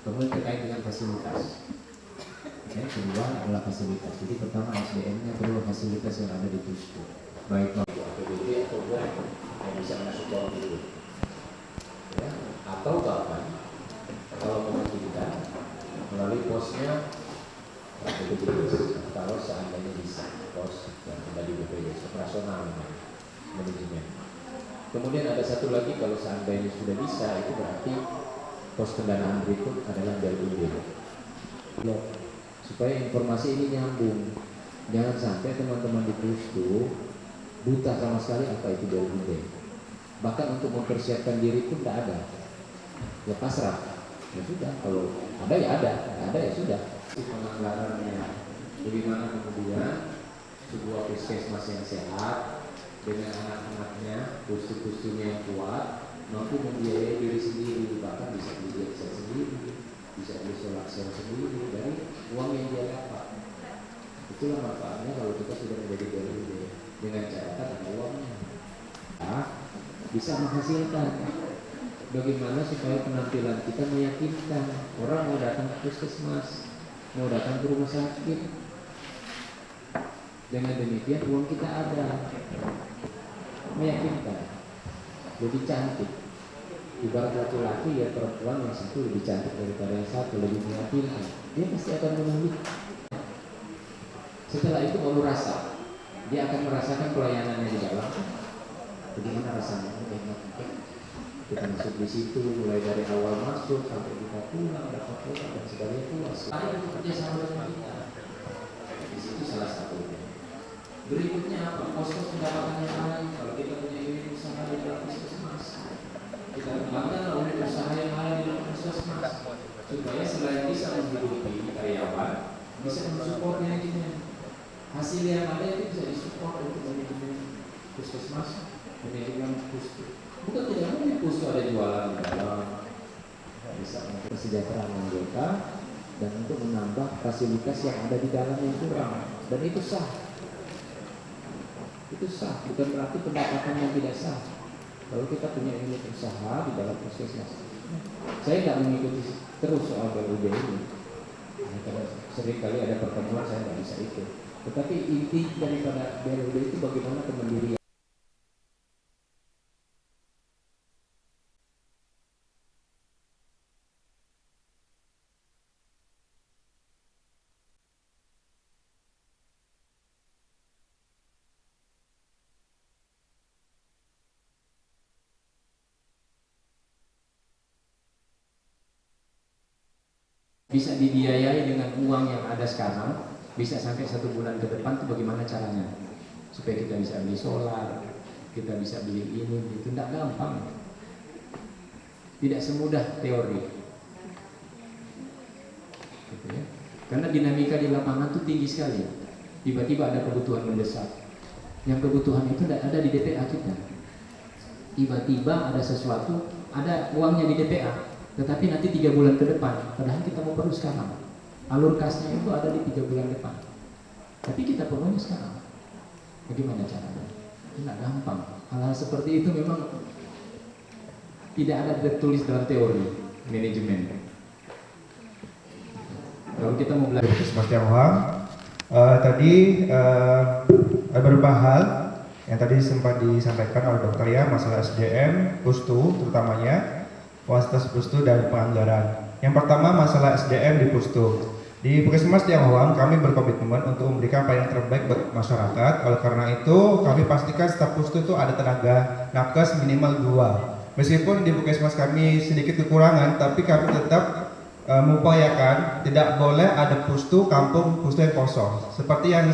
Kemudian terkait dengan fasilitas. Yang kedua adalah fasilitas. Jadi pertama SDM-nya perlu fasilitas yang ada di pustu. Baik APBD atau yang bisa mensupport itu. Ya, atau bahkan kalau memungkinkan melalui posnya BPJS, kalau seandainya bisa pos yang ada di BPJS operasional manajemen. Kemudian ada satu lagi, kalau seandainya sudah bisa, itu berarti pos pendanaan berikut adalah BLUD. Supaya informasi ini nyambung, jangan sampai teman-teman di pustu buta sama sekali apa itu BLUD. Bahkan untuk mempersiapkan diri pun tidak ada, ya pasrah. Ya sudah, kalau ada ya ada, nggak ada ya sudah. Penganggarannya, bagaimana kemudian sebuah puskesmas yang sehat dengan anak-anaknya, pustu-pustunya yang kuat, mampu membiayai diri sendiri, bahkan bisa beli dietsen sendiri, bisa beli solar cell sendiri dari uang yang dia dapat. Itulah manfaatnya kalau kita sudah menjadi BLUD dengan catatan ada uangnya. Nah, bisa menghasilkan. Bagaimana supaya penampilan kita meyakinkan orang mau datang ke puskesmas, mau datang ke rumah sakit. Dengan demikian uang kita ada, meyakinkan, lebih cantik. Ibarat laki-laki ya, perempuan yang satu lebih cantik daripada yang satu, lebih meyakinkan, dia pasti akan memilih. Setelah itu baru rasa, dia akan merasakan pelayanannya di dalam. Bagaimana rasanya? Kita masuk di situ, mulai dari awal masuk sampai kita pulang, dapat pulang dan sebagainya puas. Ada itu kerjasama dengan kita. Di situ salah satu. Berikutnya apa? Pos-pos pendapatan yang lain. Kalau kita punya unit usaha di dalam puskesmas, kita kembangkan unit usaha yang lain di dalam puskesmas, supaya selain bisa menghidupi karyawan, bisa mensupport manajemen. Hasil yang ada itu bisa disupport untuk manajemen puskesmas, manajemen puskesmas. Bukan tidak mungkin puskesmas ada jualan di dalam, bisa untuk kesejahteraan anggota dan untuk menambah fasilitas yang ada di dalam yang kurang, dan itu sah. Itu sah, bukan berarti pendapatan yang tidak sah. Kalau kita punya unit usaha di dalam puskesmas, saya nggak mengikuti terus soal BLUD ini, karena sering kali ada pertemuan saya nggak bisa ikut. Tetapi inti daripada BLUD itu bagaimana kemandirian. Bisa dibiayai dengan uang yang ada sekarang, bisa sampai 1 bulan ke depan itu bagaimana caranya? Supaya kita bisa beli solar, kita bisa beli ini, itu tidak gampang. Tidak semudah teori. Gitu ya. Karena dinamika di lapangan itu tinggi sekali. Tiba-tiba ada kebutuhan mendesak. Yang kebutuhan itu tidak ada di DPA kita. Tiba-tiba ada sesuatu, ada uangnya di DPA. Tetapi nanti 3 bulan ke depan, padahal kita mau perlu sekarang. Alur kasnya itu ada di 3 bulan depan. Tapi kita perlunya sekarang. Bagaimana caranya? Tidak gampang. Hal-hal seperti itu memang tidak ada tertulis dalam teori manajemen. Kalau kita mau belajar Puskesmas Tionghoa, tadi ada beberapa hal yang tadi sempat disampaikan oleh dokter ya, masalah SDM, Pustu terutamanya, fasilitas Pustu dan penganggaran. Yang pertama masalah SDM di Pustu. Di Puskesmas Tionghoa kami berkomitmen untuk memberikan apa yang terbaik buat masyarakat. Oleh karena itu kami pastikan staf Pustu itu ada tenaga nakes minimal 2. Meskipun di Puskesmas kami sedikit kekurangan, tapi kami tetap mengupayakan tidak boleh ada Pustu kampung Pustu yang kosong. Seperti yang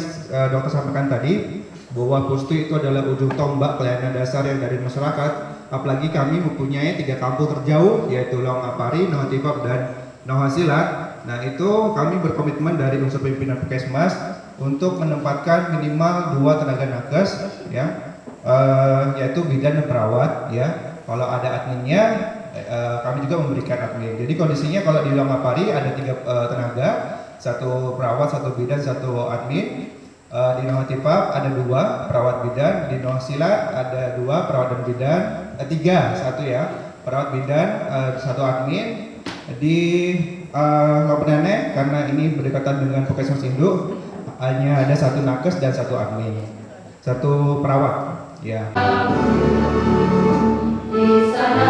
dokter sampaikan tadi, bahwa Pustu itu adalah ujung tombak pelayanan dasar yang dari masyarakat. Apalagi kami mempunyai 3 kampung terjauh, yaitu Longapari, Nohotipap, dan Nohasilat. Nah itu kami berkomitmen dari unsur pimpinan Puskesmas untuk menempatkan minimal 2 tenaga nakes, ya, yaitu bidan dan perawat. Ya, kalau ada adminnya, kami juga memberikan admin. Jadi kondisinya kalau di Longapari ada 3 tenaga, 1 perawat, 1 bidan, 1 admin. Di Nohotipap ada 2 perawat bidan, di Nohasila ada 2 perawat dan bidan, 1 ya, perawat bidan, 1 admin. Di Lopenene karena ini berdekatan dengan Puskesmas Induk hanya ada 1 nakes dan 1 admin, 1 perawat ya. Di sana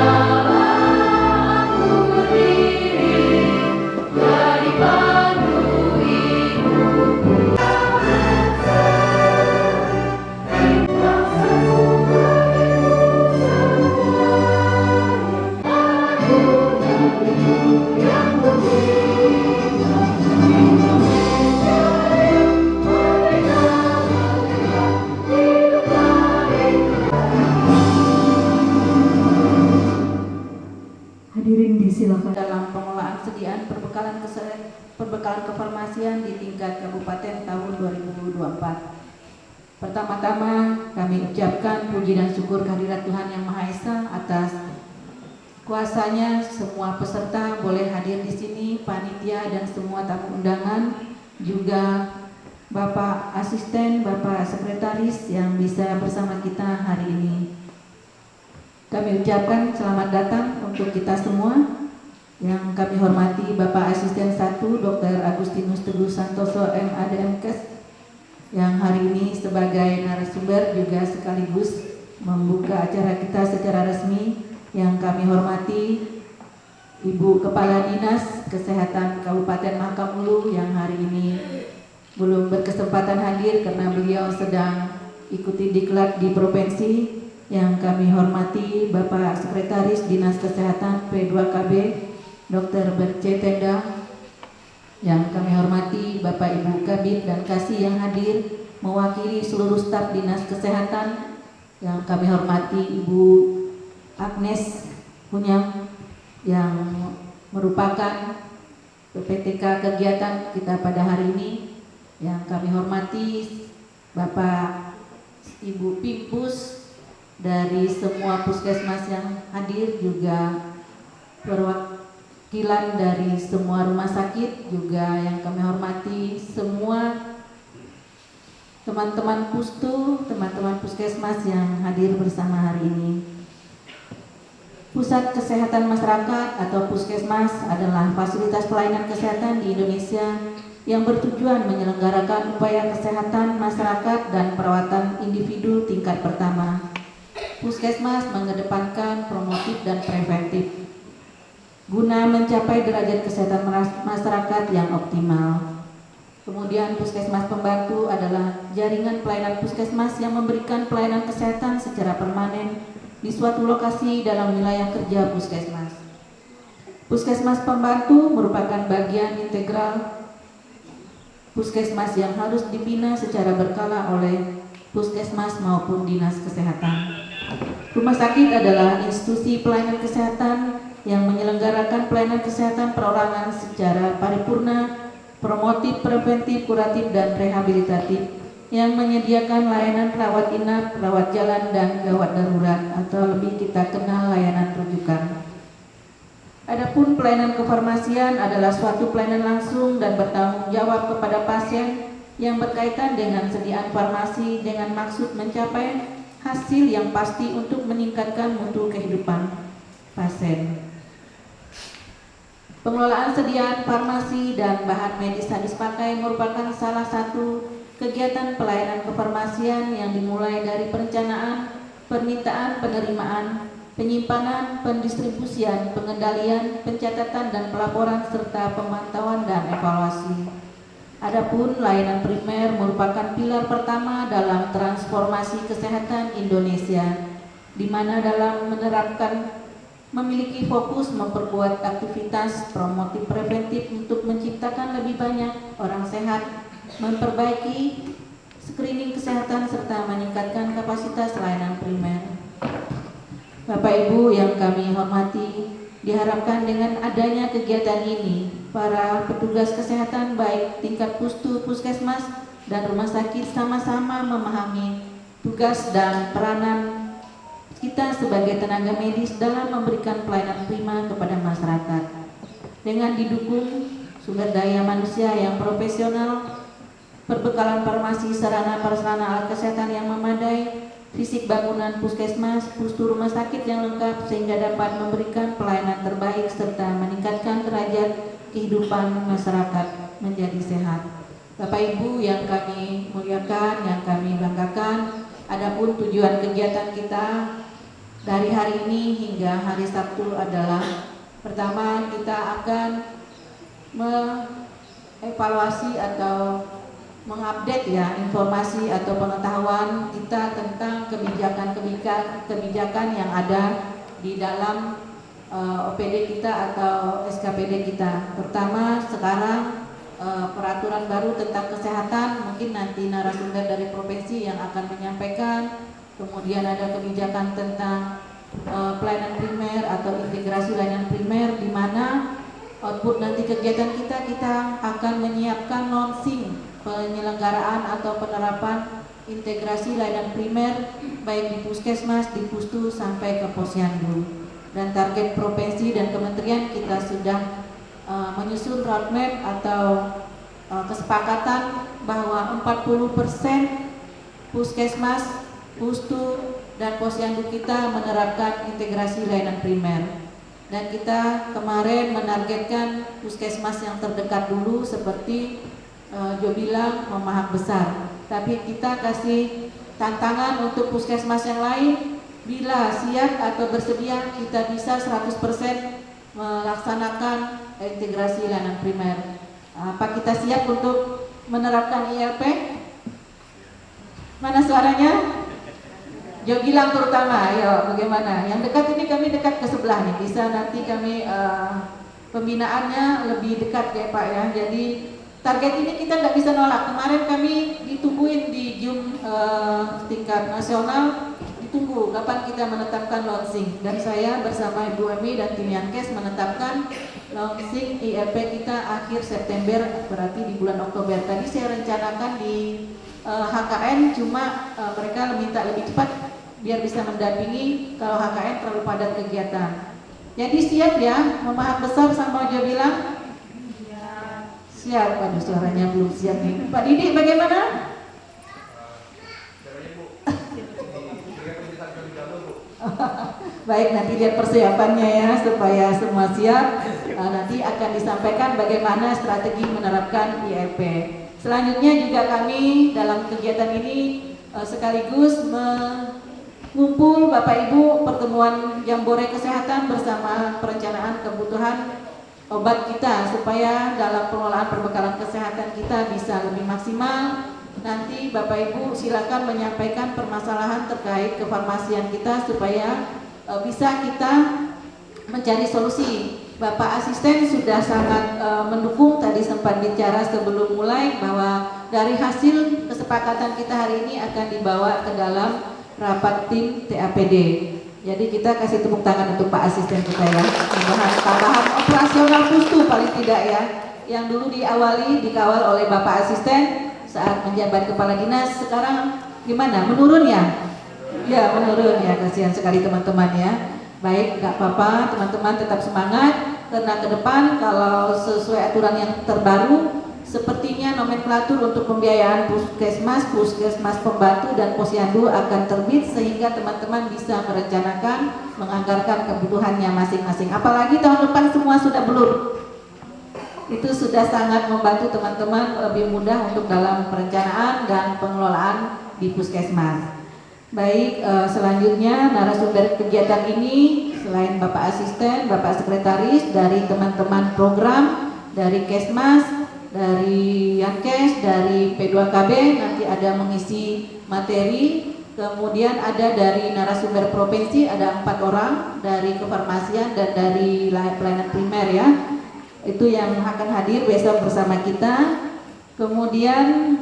dalam pengelolaan sediaan perbekalan kefarmasian di tingkat kabupaten tahun 2024. Pertama-tama kami ucapkan puji dan syukur kehadirat Tuhan Yang Maha Esa atas kuasanya semua peserta boleh hadir di sini, panitia dan semua tamu undangan, juga Bapak Asisten, Bapak Sekretaris yang bisa bersama kita hari ini. Kami ucapkan selamat datang untuk kita semua. Yang kami hormati Bapak Asisten 1 Dr. Agustinus Teguh Santoso MAD MKes, yang hari ini sebagai narasumber juga sekaligus membuka acara kita secara resmi, yang kami hormati Ibu Kepala Dinas Kesehatan Kabupaten Mahakam Ulu yang hari ini belum berkesempatan hadir karena beliau sedang ikuti diklat di provinsi. Yang kami hormati Bapak Sekretaris Dinas Kesehatan P2KB Dr. Berce Tenda. Yang kami hormati Bapak Ibu Kabid dan Kasih yang hadir mewakili seluruh staf Dinas Kesehatan. Yang kami hormati Ibu Agnes Hunyang yang merupakan PPTK kegiatan kita pada hari ini. Yang kami hormati Bapak Ibu Pimpus dari semua puskesmas yang hadir, juga perwakilan dari semua rumah sakit, juga yang kami hormati semua teman-teman pustu, teman-teman puskesmas yang hadir bersama hari ini. Pusat Kesehatan Masyarakat atau Puskesmas adalah fasilitas pelayanan kesehatan di Indonesia yang bertujuan menyelenggarakan upaya kesehatan masyarakat dan perawatan individu tingkat pertama. Puskesmas mengedepankan promotif dan preventif guna mencapai derajat kesehatan masyarakat yang optimal. Kemudian Puskesmas Pembantu adalah jaringan pelayanan puskesmas yang memberikan pelayanan kesehatan secara permanen di suatu lokasi dalam wilayah kerja puskesmas. Puskesmas Pembantu merupakan bagian integral puskesmas yang harus dibina secara berkala oleh puskesmas maupun dinas kesehatan. Rumah sakit adalah institusi pelayanan kesehatan yang menyelenggarakan pelayanan kesehatan perorangan secara paripurna, promotif, preventif, kuratif, dan rehabilitatif, yang menyediakan layanan rawat inap, rawat jalan, dan gawat darurat atau lebih kita kenal layanan rujukan. Adapun pelayanan kefarmasian adalah suatu pelayanan langsung dan bertanggung jawab kepada pasien yang berkaitan dengan sediaan farmasi dengan maksud mencapai hasil yang pasti untuk meningkatkan mutu kehidupan pasien. Pengelolaan sediaan farmasi dan bahan medis habis pakai merupakan salah satu kegiatan pelayanan kefarmasian yang dimulai dari perencanaan, permintaan, penerimaan, penyimpanan, pendistribusian, pengendalian, pencatatan, dan pelaporan serta pemantauan dan evaluasi. Adapun layanan primer merupakan pilar pertama dalam transformasi kesehatan Indonesia, di mana dalam menerapkan memiliki fokus memperkuat aktivitas promotif preventif untuk menciptakan lebih banyak orang sehat, memperbaiki screening kesehatan, serta meningkatkan kapasitas layanan primer. Bapak Ibu yang kami hormati, diharapkan dengan adanya kegiatan ini, para petugas kesehatan baik tingkat pustu, puskesmas, dan rumah sakit sama-sama memahami tugas dan peranan kita sebagai tenaga medis dalam memberikan pelayanan prima kepada masyarakat. Dengan didukung sumber daya manusia yang profesional, perbekalan farmasi, sarana prasarana alat kesehatan yang memadai, fisik bangunan puskesmas, pustu rumah sakit yang lengkap sehingga dapat memberikan pelayanan terbaik serta meningkatkan derajat kehidupan masyarakat menjadi sehat. Bapak Ibu yang kami muliakan, yang kami banggakan, adapun tujuan kegiatan kita dari hari ini hingga hari Sabtu adalah pertama, kita akan mengevaluasi atau mengupdate ya informasi atau pengetahuan kita tentang kebijakan yang ada di dalam OPD kita atau SKPD kita. Pertama, sekarang peraturan baru tentang kesehatan, mungkin nanti narasumber dari provinsi yang akan menyampaikan. Kemudian ada kebijakan tentang pelayanan primer atau integrasi layanan primer, di mana output nanti kegiatan kita akan menyiapkan launching penyelenggaraan atau penerapan integrasi layanan primer baik di puskesmas, di pustu, sampai ke posyandu. Dan target provinsi dan kementerian kita sudah menyusun roadmap atau kesepakatan bahwa 40% puskesmas, pustu, dan posyandu kita menerapkan integrasi layanan primer. Dan kita kemarin menargetkan puskesmas yang terdekat dulu seperti Jo bilang Memahak Besar. Tapi kita kasih tantangan untuk puskesmas yang lain, bila siap atau bersedia kita bisa 100% melaksanakan integrasi layanan primer. Apa kita siap untuk menerapkan ILP? Mana suaranya? Jo bilang terutama, ayo bagaimana? Yang dekat ini kami dekat ke sebelah nih, bisa nanti kami pembinaannya lebih dekat ya Pak ya. Jadi target ini kita tidak bisa nolak. Kemarin kami ditungguin di Zoom tingkat nasional, ditunggu kapan kita menetapkan launching. Dan saya bersama Ibu Emi dan tim Yankes menetapkan launching ILP kita akhir September, berarti di bulan Oktober. Tadi saya rencanakan di HKN, cuma mereka minta lebih cepat biar bisa mendampingi kalau HKN terlalu padat kegiatan. Jadi siap ya, memaham besar sama dia bilang? Siap. Aduh, suaranya belum siap nih. Pak Didi bagaimana? Baik, nanti lihat persiapannya ya supaya semua siap. Nanti akan disampaikan bagaimana strategi menerapkan ILP. Selanjutnya juga kami dalam kegiatan ini sekaligus mengumpul Bapak Ibu pertemuan Jambore Kesehatan bersama perencanaan kebutuhan obat kita supaya dalam pengelolaan perbekalan kesehatan kita bisa lebih maksimal. Nanti Bapak Ibu silakan menyampaikan permasalahan terkait kefarmasian kita supaya bisa kita mencari solusi. Bapak asisten sudah sangat mendukung, tadi sempat bicara sebelum mulai bahwa dari hasil kesepakatan kita hari ini akan dibawa ke dalam rapat tim TAPD. Jadi kita kasih tepuk tangan untuk Pak asisten kita ya. Tambahan operasional pustu paling tidak ya, yang dulu diawali dikawal oleh Bapak asisten saat menjabat kepala dinas, sekarang gimana? Menurun ya? Ya menurun ya, kasihan sekali teman-teman ya. Baik, nggak apa-apa, teman-teman tetap semangat karena ke depan kalau sesuai aturan yang terbaru, sepertinya nomenklatur untuk pembiayaan puskesmas pembantu dan posyandu akan terbit sehingga teman-teman bisa merencanakan, menganggarkan kebutuhannya masing-masing. Apalagi tahun depan semua sudah belur. Itu sudah sangat membantu teman-teman lebih mudah untuk dalam perencanaan dan pengelolaan di puskesmas. Baik, selanjutnya narasumber kegiatan ini selain Bapak Asisten, Bapak Sekretaris, dari teman-teman program, dari Kesmas, dari Yankes, dari P2KB nanti ada mengisi materi. Kemudian ada dari narasumber provinsi ada 4 orang, dari kefarmasian dan dari pelayanan primer ya. Itu yang akan hadir besok bersama kita. Kemudian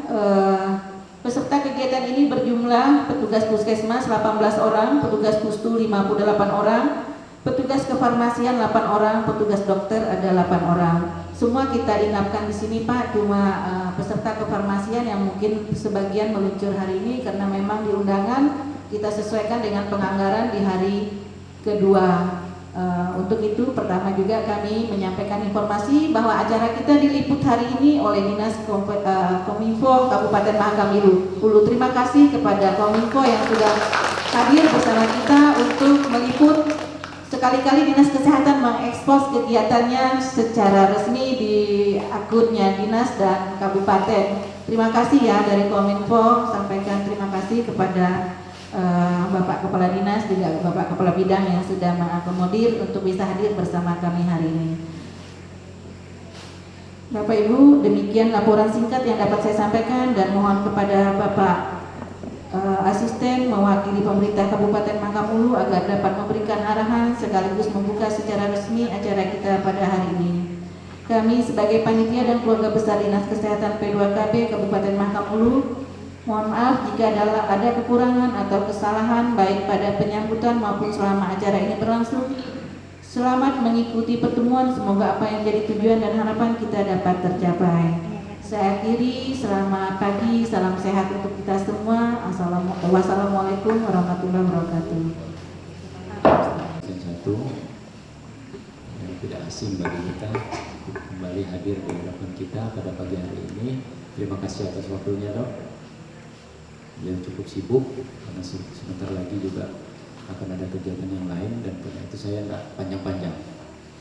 peserta kegiatan ini berjumlah petugas puskesmas 18 orang, petugas pustu 58 orang, petugas kefarmasian 8 orang, petugas dokter ada 8 orang. Semua kita inapkan di sini Pak, cuma peserta kefarmasian yang mungkin sebagian meluncur hari ini karena memang di undangan kita sesuaikan dengan penganggaran di hari kedua. Untuk itu pertama juga kami menyampaikan informasi bahwa acara kita diliput hari ini oleh Dinas Kominfo Kabupaten Mahakam Ulu. Terima kasih kepada Kominfo yang sudah hadir bersama kita untuk meliput. Sekali-kali Dinas Kesehatan mengekspos kegiatannya secara resmi di akunnya Dinas dan Kabupaten. Terima kasih ya dari Kominfo, sampaikan terima kasih kepada Bapak Kepala Dinas, juga Bapak Kepala Bidang yang sudah mengakomodir untuk bisa hadir bersama kami hari ini. Bapak Ibu, demikian laporan singkat yang dapat saya sampaikan dan mohon kepada Bapak Asisten mewakili pemerintah Kabupaten Mahakam Ulu agar dapat memberikan arahan sekaligus membuka secara resmi acara kita pada hari ini. Kami sebagai panitia dan keluarga besar Dinas Kesehatan P2KB Kabupaten Mahakam Ulu mohon maaf jika ada kekurangan atau kesalahan baik pada penyambutan maupun selama acara ini berlangsung. Selamat mengikuti pertemuan, semoga apa yang jadi tujuan dan harapan kita dapat tercapai. Saya akhiri, selamat pagi, salam sehat untuk kita semua. Wassalamualaikum warahmatullahi wabarakatuh. Satu yang tidak asing bagi kita kembali hadir di hadapan kita pada pagi hari ini. Terima kasih atas waktunya Dok. Yang cukup sibuk karena sebentar lagi juga akan ada kegiatan yang lain dan karena itu saya tidak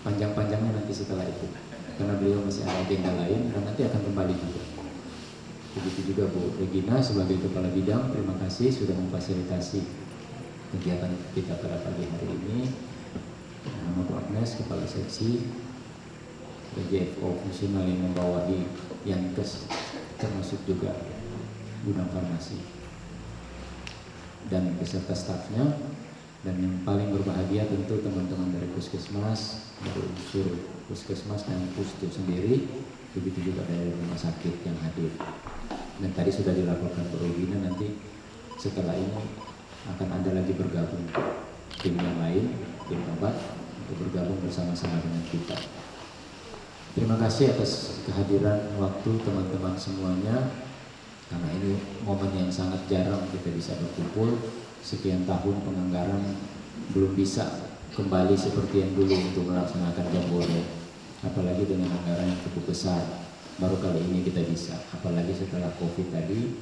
panjangnya nanti setelah itu karena beliau masih ada agenda lain dan nanti akan kembali juga. Begitu juga Bu Regina sebagai Kepala Bidang, terima kasih sudah memfasilitasi kegiatan kita pada pagi hari ini. Nama Bu Agnes, Kepala Seksi BJFO fungsional yang membawahi Yankes, termasuk juga Gudang Farmasi dan beserta stafnya, dan yang paling berbahagia tentu teman-teman dari Puskesmas, dari unsur Puskesmas dan Pustu sendiri, begitu juga dari rumah sakit yang hadir. Dan tadi sudah dilaporkan Bu Regina, nanti setelah ini akan ada lagi bergabung tim yang lain, tim obat, untuk bergabung bersama-sama dengan kita. Terima kasih atas kehadiran waktu teman-teman semuanya, karena ini momen yang sangat jarang kita bisa berkumpul. Sekian tahun penganggaran belum bisa kembali seperti yang dulu untuk melaksanakan jambore, apalagi dengan anggaran yang cukup besar. Baru kali ini kita bisa, apalagi setelah COVID tadi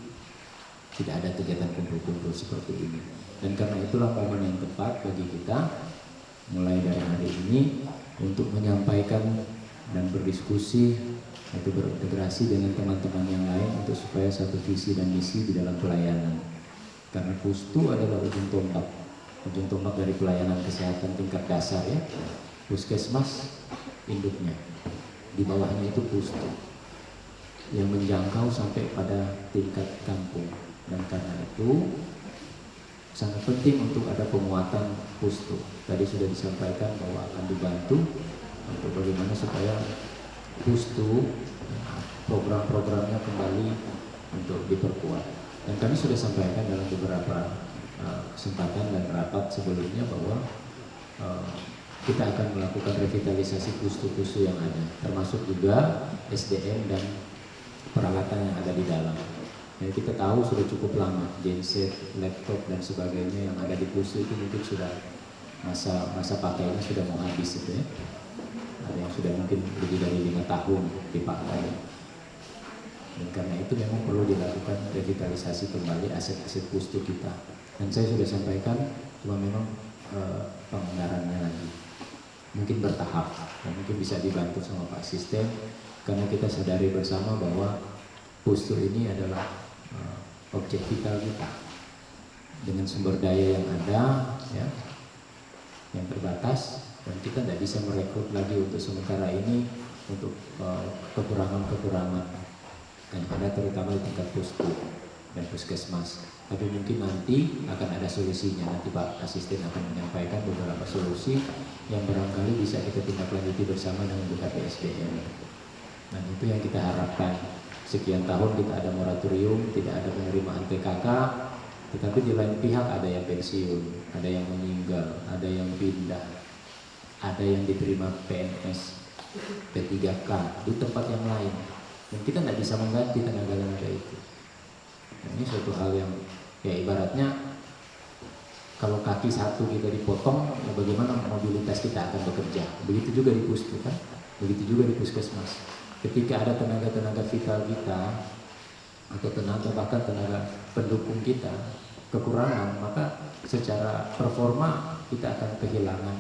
tidak ada kegiatan kumpul-kumpul seperti ini. Dan karena itulah momen yang tepat bagi kita mulai dari hari ini untuk menyampaikan dan berdiskusi atau berintegrasi dengan teman-teman yang lain untuk supaya satu visi dan misi di dalam pelayanan. Karena Pustu adalah ujung tombak dari pelayanan kesehatan tingkat dasar ya. Puskesmas induknya, di bawahnya itu Pustu yang menjangkau sampai pada tingkat kampung. Dan karena itu sangat penting untuk ada penguatan Pustu. Tadi sudah disampaikan bahwa akan dibantu untuk bagaimana supaya Pustu program-programnya kembali untuk diperkuat. Dan kami sudah sampaikan dalam beberapa kesempatan dan rapat sebelumnya bahwa kita akan melakukan revitalisasi Pustu-Pustu yang ada, termasuk juga SDM dan peralatan yang ada di dalam. Jadi kita tahu sudah cukup lama genset, laptop dan sebagainya yang ada di Pustu itu mungkin sudah masa pakainya sudah mau habis itu ya. Ada yang sudah mungkin lebih dari 5 tahun dipakai. Dan karena itu memang perlu dilakukan revitalisasi kembali aset-aset Pustu kita. Dan saya sudah sampaikan, cuma memang penganggarannya lagi mungkin bertahap dan mungkin bisa dibantu sama Pak Asisten, karena kita sadari bersama bahwa Pustu ini adalah objek vital kita dengan sumber daya yang ada ya, yang terbatas, dan kita tidak bisa merekrut lagi untuk sementara ini untuk kekurangan-kekurangan yang ada terutama di tingkat Pustu dan Puskesmas. Tapi mungkin nanti akan ada solusinya. Nanti Pak Asisten akan menyampaikan beberapa solusi yang barangkali bisa kita tindak lanjuti bersama dengan BKPSDM. Dan itu yang kita harapkan. Sekian tahun kita ada moratorium, tidak ada penerimaan PKK, tetapi di lain pihak ada yang pensiun, ada yang meninggal, ada yang pindah, ada yang diterima PNS, P3K di tempat yang lain. Dan kita tidak bisa mengganti tenaga-tenaga itu. Dan ini suatu hal yang ya ibaratnya kalau kaki satu kita dipotong, ya bagaimana mobilitas kita akan bekerja. Begitu juga di Pustu kan, begitu juga di Puskesmas. Ketika ada tenaga-tenaga vital kita atau bahkan tenaga pendukung kita kekurangan, maka secara performa kita akan kehilangan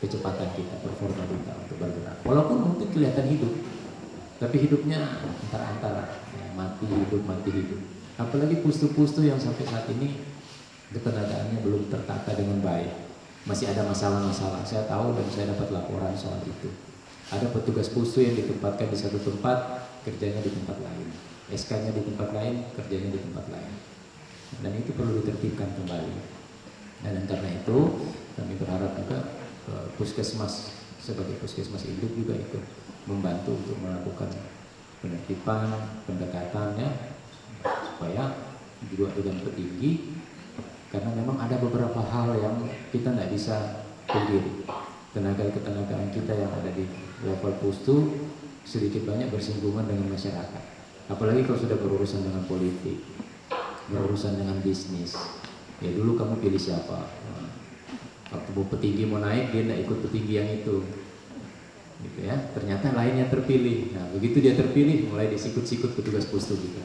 kecepatan kita, performa kita untuk bergerak. Walaupun mungkin kelihatan hidup, tapi hidupnya antara-antara, ya, mati hidup. Apalagi Pustu-Pustu yang sampai saat ini ketenagaannya belum tertata dengan baik, masih ada masalah-masalah. Saya tahu dan saya dapat laporan soal itu. Ada petugas Pustu yang ditempatkan di satu tempat, kerjanya di tempat lain, SK-nya di tempat lain, kerjanya di tempat lain, dan itu perlu ditertibkan kembali. Dan karena itu kami berharap juga Puskesmas sebagai Puskesmas induk juga ikut membantu untuk melakukan penertiban, pendekatannya supaya juga dengan petinggi, karena memang ada beberapa hal yang kita tidak bisa pungkiri. Tenaga-ketenagaan kita yang ada di level Pustu sedikit banyak bersinggungan dengan masyarakat, apalagi kalau sudah berurusan dengan politik, berurusan dengan bisnis. Ya dulu kamu pilih siapa? Waktu petinggi mau naik, dia tidak ikut petinggi yang itu, gitu ya. Ternyata lainnya terpilih. Nah begitu dia terpilih, mulai disikut-sikut petugas Pustu juga.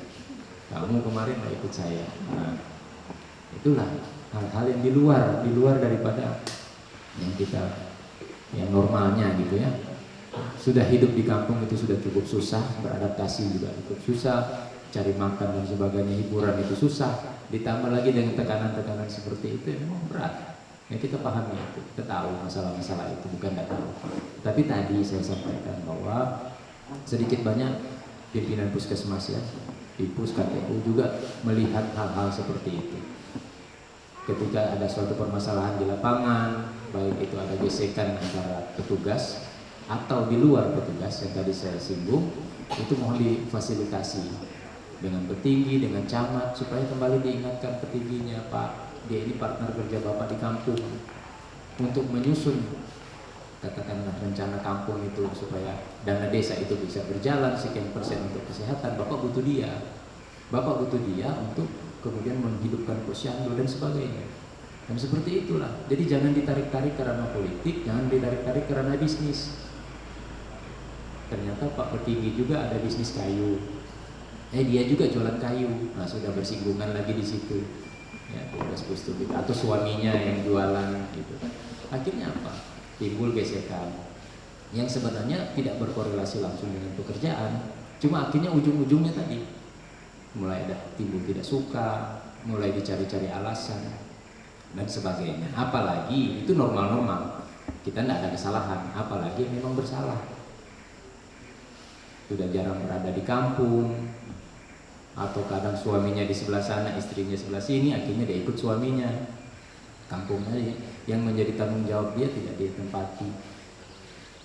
Kamu kemarin tidak ikut saya. Nah, itulah hal-hal yang di luar daripada yang kita yang normalnya gitu ya. Sudah hidup di kampung itu sudah cukup susah, beradaptasi juga cukup susah, cari makan dan sebagainya, hiburan itu susah, ditambah lagi dengan tekanan-tekanan seperti itu, memang berat. Ya kita pahami itu, kita tahu masalah-masalah itu, bukan tidak tahu. Tapi tadi saya sampaikan bahwa sedikit banyak pimpinan puskesmas ya, di KPU juga melihat hal-hal seperti itu. Ketika ada suatu permasalahan di lapangan, baik itu ada gesekan antara petugas atau di luar petugas yang tadi saya singgung, itu mohon difasilitasi dengan petinggi, dengan camat, supaya kembali diingatkan petingginya, Pak, dia ini partner kerja Bapak di kampung, untuk menyusun katakanlah rencana kampung itu supaya dana desa itu bisa berjalan sekian persen untuk kesehatan. Bapak butuh dia untuk kemudian menghidupkan posyandu dan sebagainya. Dan seperti itulah. Jadi jangan ditarik-tarik karena politik, jangan ditarik-tarik karena bisnis. Ternyata Pak petinggi juga ada bisnis kayu. Dia juga jualan kayu. Nah, sudah bersinggungan lagi di situ. Ya, tugas pustu gitu. Atau suaminya yang jualan gitu. Akhirnya apa? Timbul gesekan yang sebenarnya tidak berkorelasi langsung dengan pekerjaan. Cuma akhirnya ujung-ujungnya tadi mulai ada timbul tidak suka, mulai dicari-cari alasan dan sebagainya. Apalagi itu normal-normal, kita tidak ada kesalahan, apalagi memang bersalah, sudah jarang berada di kampung, atau kadang suaminya di sebelah sana, istrinya sebelah sini, akhirnya dia ikut suaminya. Kampungnya yang menjadi tanggung jawab dia tidak ditempati.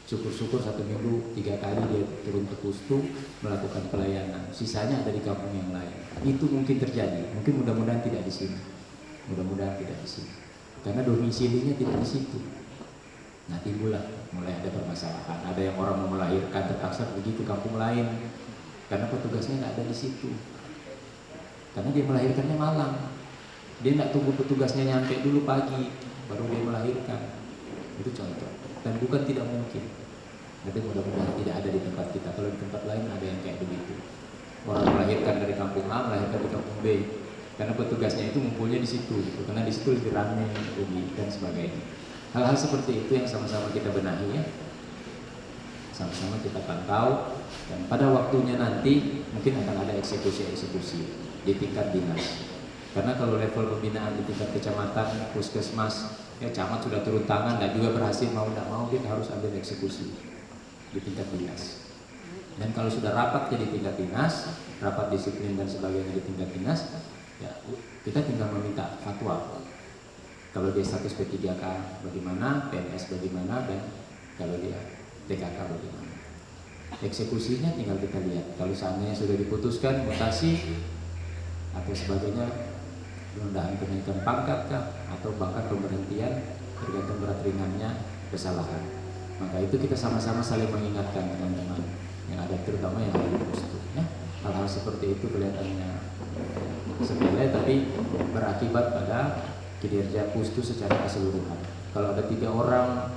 Syukur-syukur 1 minggu 3 kali dia turun ke pustu melakukan pelayanan, sisanya ada di kampung yang lain. Itu mungkin terjadi, mungkin mudah-mudahan tidak di sini, karena domisilinya tidak di situ. Nah, timbullah mulai ada permasalahan. Ada yang orang mau melahirkan terpaksa pergi ke kampung lain karena petugasnya nggak ada di situ, karena dia melahirkannya malam. Dia nggak tunggu petugasnya nyampe dulu pagi baru dia melahirkan. Itu contoh, dan bukan tidak mungkin. Tapi mudah-mudahan tidak ada di tempat kita. Kalau di tempat lain ada yang kayak begitu, orang melahirkan dari kampung A, melahirkan di kampung B, karena petugasnya itu ngumpulnya di situ, gitu. Karena di situ lebih ramai dan sebagainya. Hal-hal seperti itu yang sama-sama kita benahi ya, sama-sama kita pantau, dan pada waktunya nanti mungkin akan ada eksekusi-eksekusi di tingkat dinas. Karena kalau level pembinaan di tingkat kecamatan, puskesmas, ya camat sudah turun tangan dan juga berhasil, mau tidak mau kita harus ambil eksekusi di tingkat dinas. Dan kalau sudah rapat di tingkat dinas, rapat disiplin dan sebagainya di tingkat dinas, ya kita tinggal meminta fatwa. Kalau dia status P3K bagaimana, PNS bagaimana, dan kalau dia TKK bagaimana. Eksekusinya tinggal kita lihat. Kalau seandainya sudah diputuskan mutasi atau sebagainya, penundaan kenaikan pangkat kah, atau bahkan pemberhentian, tergantung berat ringannya kesalahan. Maka itu kita sama-sama saling mengingatkan teman-teman yang ada, terutama yang ada di pustu. Ya, hal-hal seperti itu kelihatannya sepele, tapi berakibat pada kinerja pustu secara keseluruhan. Kalau ada 3 orang,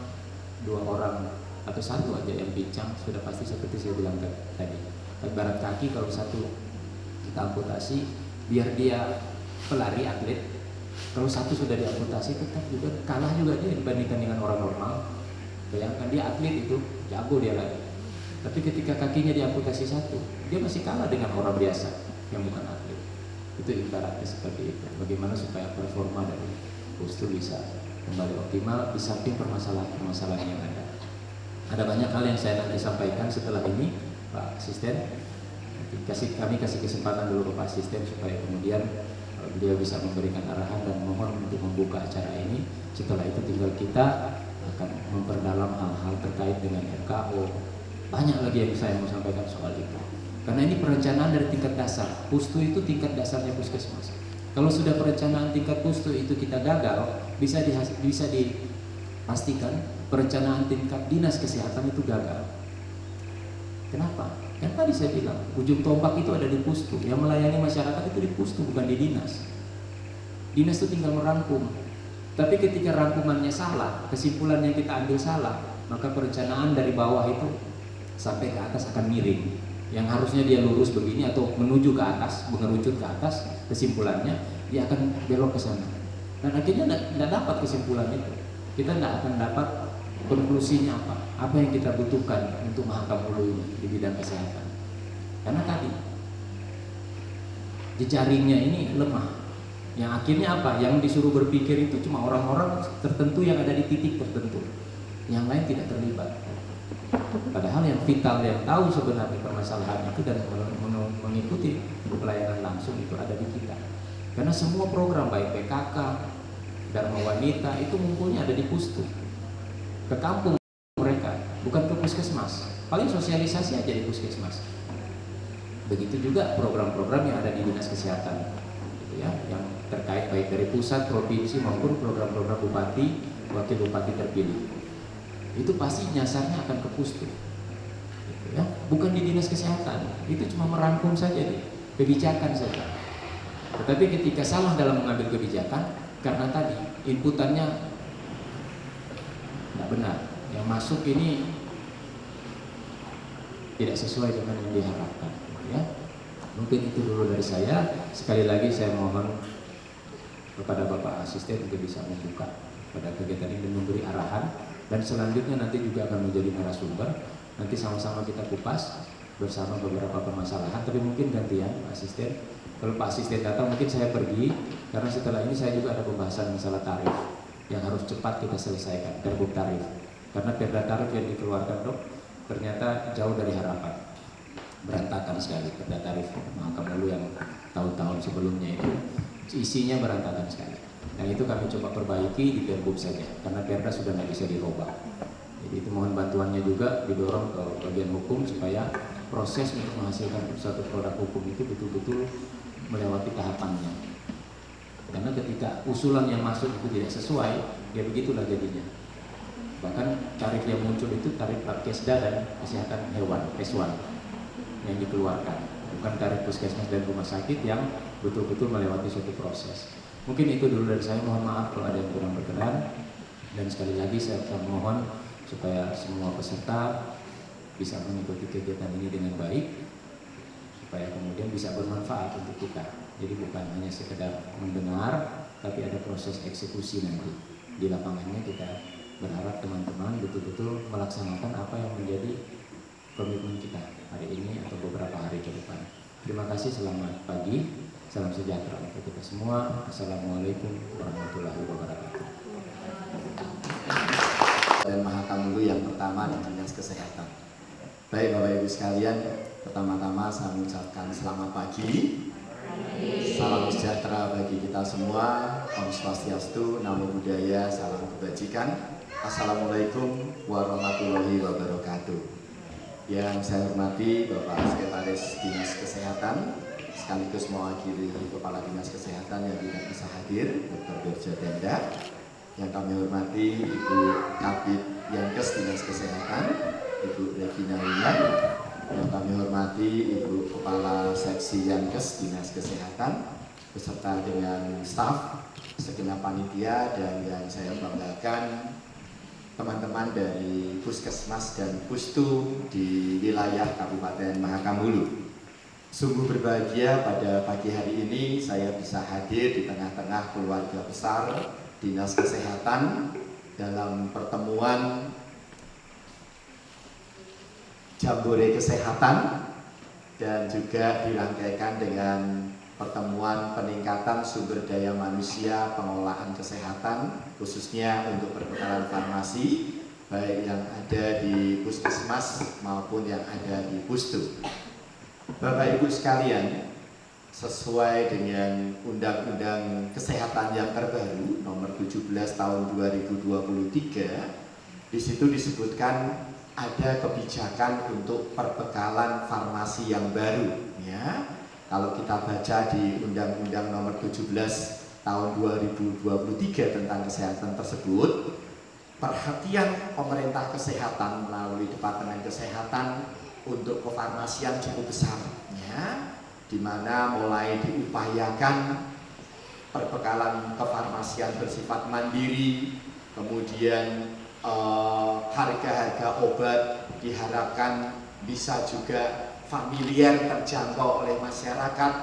2 orang, atau 1 aja yang bincang, sudah pasti seperti saya bilang tadi. Ibarat kaki, kalau 1 kita amputasi, biar dia pelari atlet, kalau 1 sudah diamputasi tetap juga kalah juga dia dibandingkan dengan orang normal. Bayangkan dia atlet itu jago dia lari, tapi ketika kakinya diamputasi 1, dia masih kalah dengan orang biasa yang bukan atlet. Itu ibaratnya seperti itu. Bagaimana supaya performa dari pustu bisa kembali optimal di samping permasalahan-permasalahan yang ada. Ada banyak hal yang saya nanti sampaikan setelah ini, Pak Asisten. Kami kasih kesempatan dulu ke Pak Asisten supaya kemudian beliau bisa memberikan arahan dan mohon untuk membuka acara ini. Setelah itu tinggal kita akan memperdalam hal-hal terkait dengan RKO. Banyak lagi yang saya mau sampaikan soal itu. Karena ini perencanaan dari tingkat dasar. Pustu itu tingkat dasarnya puskesmas. Kalau sudah perencanaan tingkat pustu itu kita gagal, bisa dipastikan perencanaan tingkat dinas kesehatan itu gagal. Kenapa? Kan tadi saya bilang, ujung tombak itu ada di pustu. Yang melayani masyarakat itu di pustu, bukan di dinas. Dinas itu tinggal merangkum. Tapi ketika rangkumannya salah, kesimpulan yang kita ambil salah, maka perencanaan dari bawah itu sampai ke atas akan miring. Yang harusnya dia lurus begini atau menuju ke atas, mengerucut ke atas, kesimpulannya dia akan belok ke sana. Dan akhirnya tidak dapat kesimpulan itu. Kita tidak akan dapat konklusinya apa yang kita butuhkan untuk Mahakam Hulu ini di bidang kesehatan. Karena tadi jejaringnya ini lemah. Yang akhirnya apa? Yang disuruh berpikir itu cuma orang-orang tertentu yang ada di titik tertentu, yang lain tidak terlibat. Padahal yang vital, yang tahu sebenarnya permasalahan itu dan mengikuti pelayanan langsung itu ada di kita. Karena semua program baik PKK, Dharma Wanita itu ngumpulnya ada di Pustu, ke kampung mereka, bukan ke puskesmas. Paling sosialisasi aja di puskesmas. Begitu juga program-program yang ada di dinas kesehatan, gitu ya, yang terkait baik dari pusat, provinsi maupun program-program bupati, wakil bupati terpilih. Itu pasti nyasarnya akan ke Pustu, gitu ya. Bukan di dinas kesehatan, itu cuma merangkum saja nih, kebijakan saja. Tetapi ketika salah dalam mengambil kebijakan, karena tadi inputannya tidak benar, yang masuk ini tidak sesuai dengan yang diharapkan, ya. Mungkin itu dulu dari saya. Sekali lagi saya mohon kepada Bapak Asisten untuk bisa membuka pada kegiatan ini dan memberi arahan, dan selanjutnya nanti juga akan menjadi narasumber. Nanti sama-sama kita kupas bersama beberapa permasalahan, tapi mungkin gantian Pak Asisten. Kalau Pak Asisten datang mungkin saya pergi, karena setelah ini saya juga ada pembahasan masalah tarif yang harus cepat kita selesaikan, perbuk tarif. Karena perda tarif yang dikeluarkan Dok ternyata jauh dari harapan, berantakan sekali perda tarif Mahakam Ulu yang tahun-tahun sebelumnya itu isinya berantakan sekali. Dan itu kami coba perbaiki di perbuk saja, karena perda sudah tidak bisa dirubah. Jadi itu mohon bantuannya juga didorong ke bagian hukum supaya proses untuk menghasilkan suatu produk hukum itu betul-betul melewati tahapannya. Karena ketika usulan yang masuk itu tidak sesuai, ya begitulah jadinya. Bahkan tarif yang muncul itu tarif Labkesda dan kesehatan hewan (PESWAN) yang dikeluarkan, bukan tarif puskesmas dan rumah sakit yang betul-betul melewati suatu proses. Mungkin itu dulu dari saya. Mohon maaf kalau ada yang kurang berkenan, dan sekali lagi saya mohon supaya semua peserta bisa mengikuti kegiatan ini dengan baik, supaya kemudian bisa bermanfaat untuk kita. Jadi bukan hanya sekedar mendengar, tapi ada proses eksekusi nanti di lapangannya. Kita berharap teman-teman betul-betul melaksanakan apa yang menjadi komitmen kita hari ini atau beberapa hari ke depan. Terima kasih, selamat pagi, salam sejahtera untuk kita semua. Assalamualaikum warahmatullahi wabarakatuh. Dan Mahakam Ulu yang pertama di dinas kesehatan. Baik Bapak Ibu sekalian, pertama-tama saya mengucapkan selamat pagi, salam sejahtera bagi kita semua, Om Swastiastu, Namo Buddhaya, salam kebajikan. Assalamualaikum warahmatullahi wabarakatuh. Yang saya hormati Bapak Sekretaris Dinas Kesehatan, sekaligus mewakili Kepala Dinas Kesehatan yang tidak bisa hadir, Dr. Dorja Denda. Yang kami hormati Ibu Kabid Yankes Dinas Kesehatan, Ibu Regina Winan. Yang kami hormati Ibu Kepala Seksi Yankes Dinas Kesehatan, beserta dengan staf, segenap panitia, dan yang saya banggakan teman-teman dari Puskesmas dan Pustu di wilayah Kabupaten Mahakam Ulu. Sungguh berbahagia pada pagi hari ini saya bisa hadir di tengah-tengah keluarga besar Dinas Kesehatan dalam pertemuan Jambore Kesehatan, dan juga dirangkaikan dengan pertemuan peningkatan sumber daya manusia pengolahan kesehatan, khususnya untuk perbekalan farmasi, baik yang ada di puskesmas maupun yang ada di Pustu. Bapak Ibu sekalian, sesuai dengan Undang-Undang Kesehatan yang terbaru nomor 17 tahun 2023, di situ disebutkan ada kebijakan untuk perbekalan farmasi yang baru, ya. Kalau kita baca di Undang-Undang nomor 17 tahun 2023 tentang kesehatan tersebut, perhatian pemerintah kesehatan melalui Departemen Kesehatan untuk kefarmasian cukup besar, ya, di mana mulai diupayakan perbekalan kefarmasian bersifat mandiri, kemudian harga-harga obat diharapkan bisa juga familiar, terjangkau oleh masyarakat,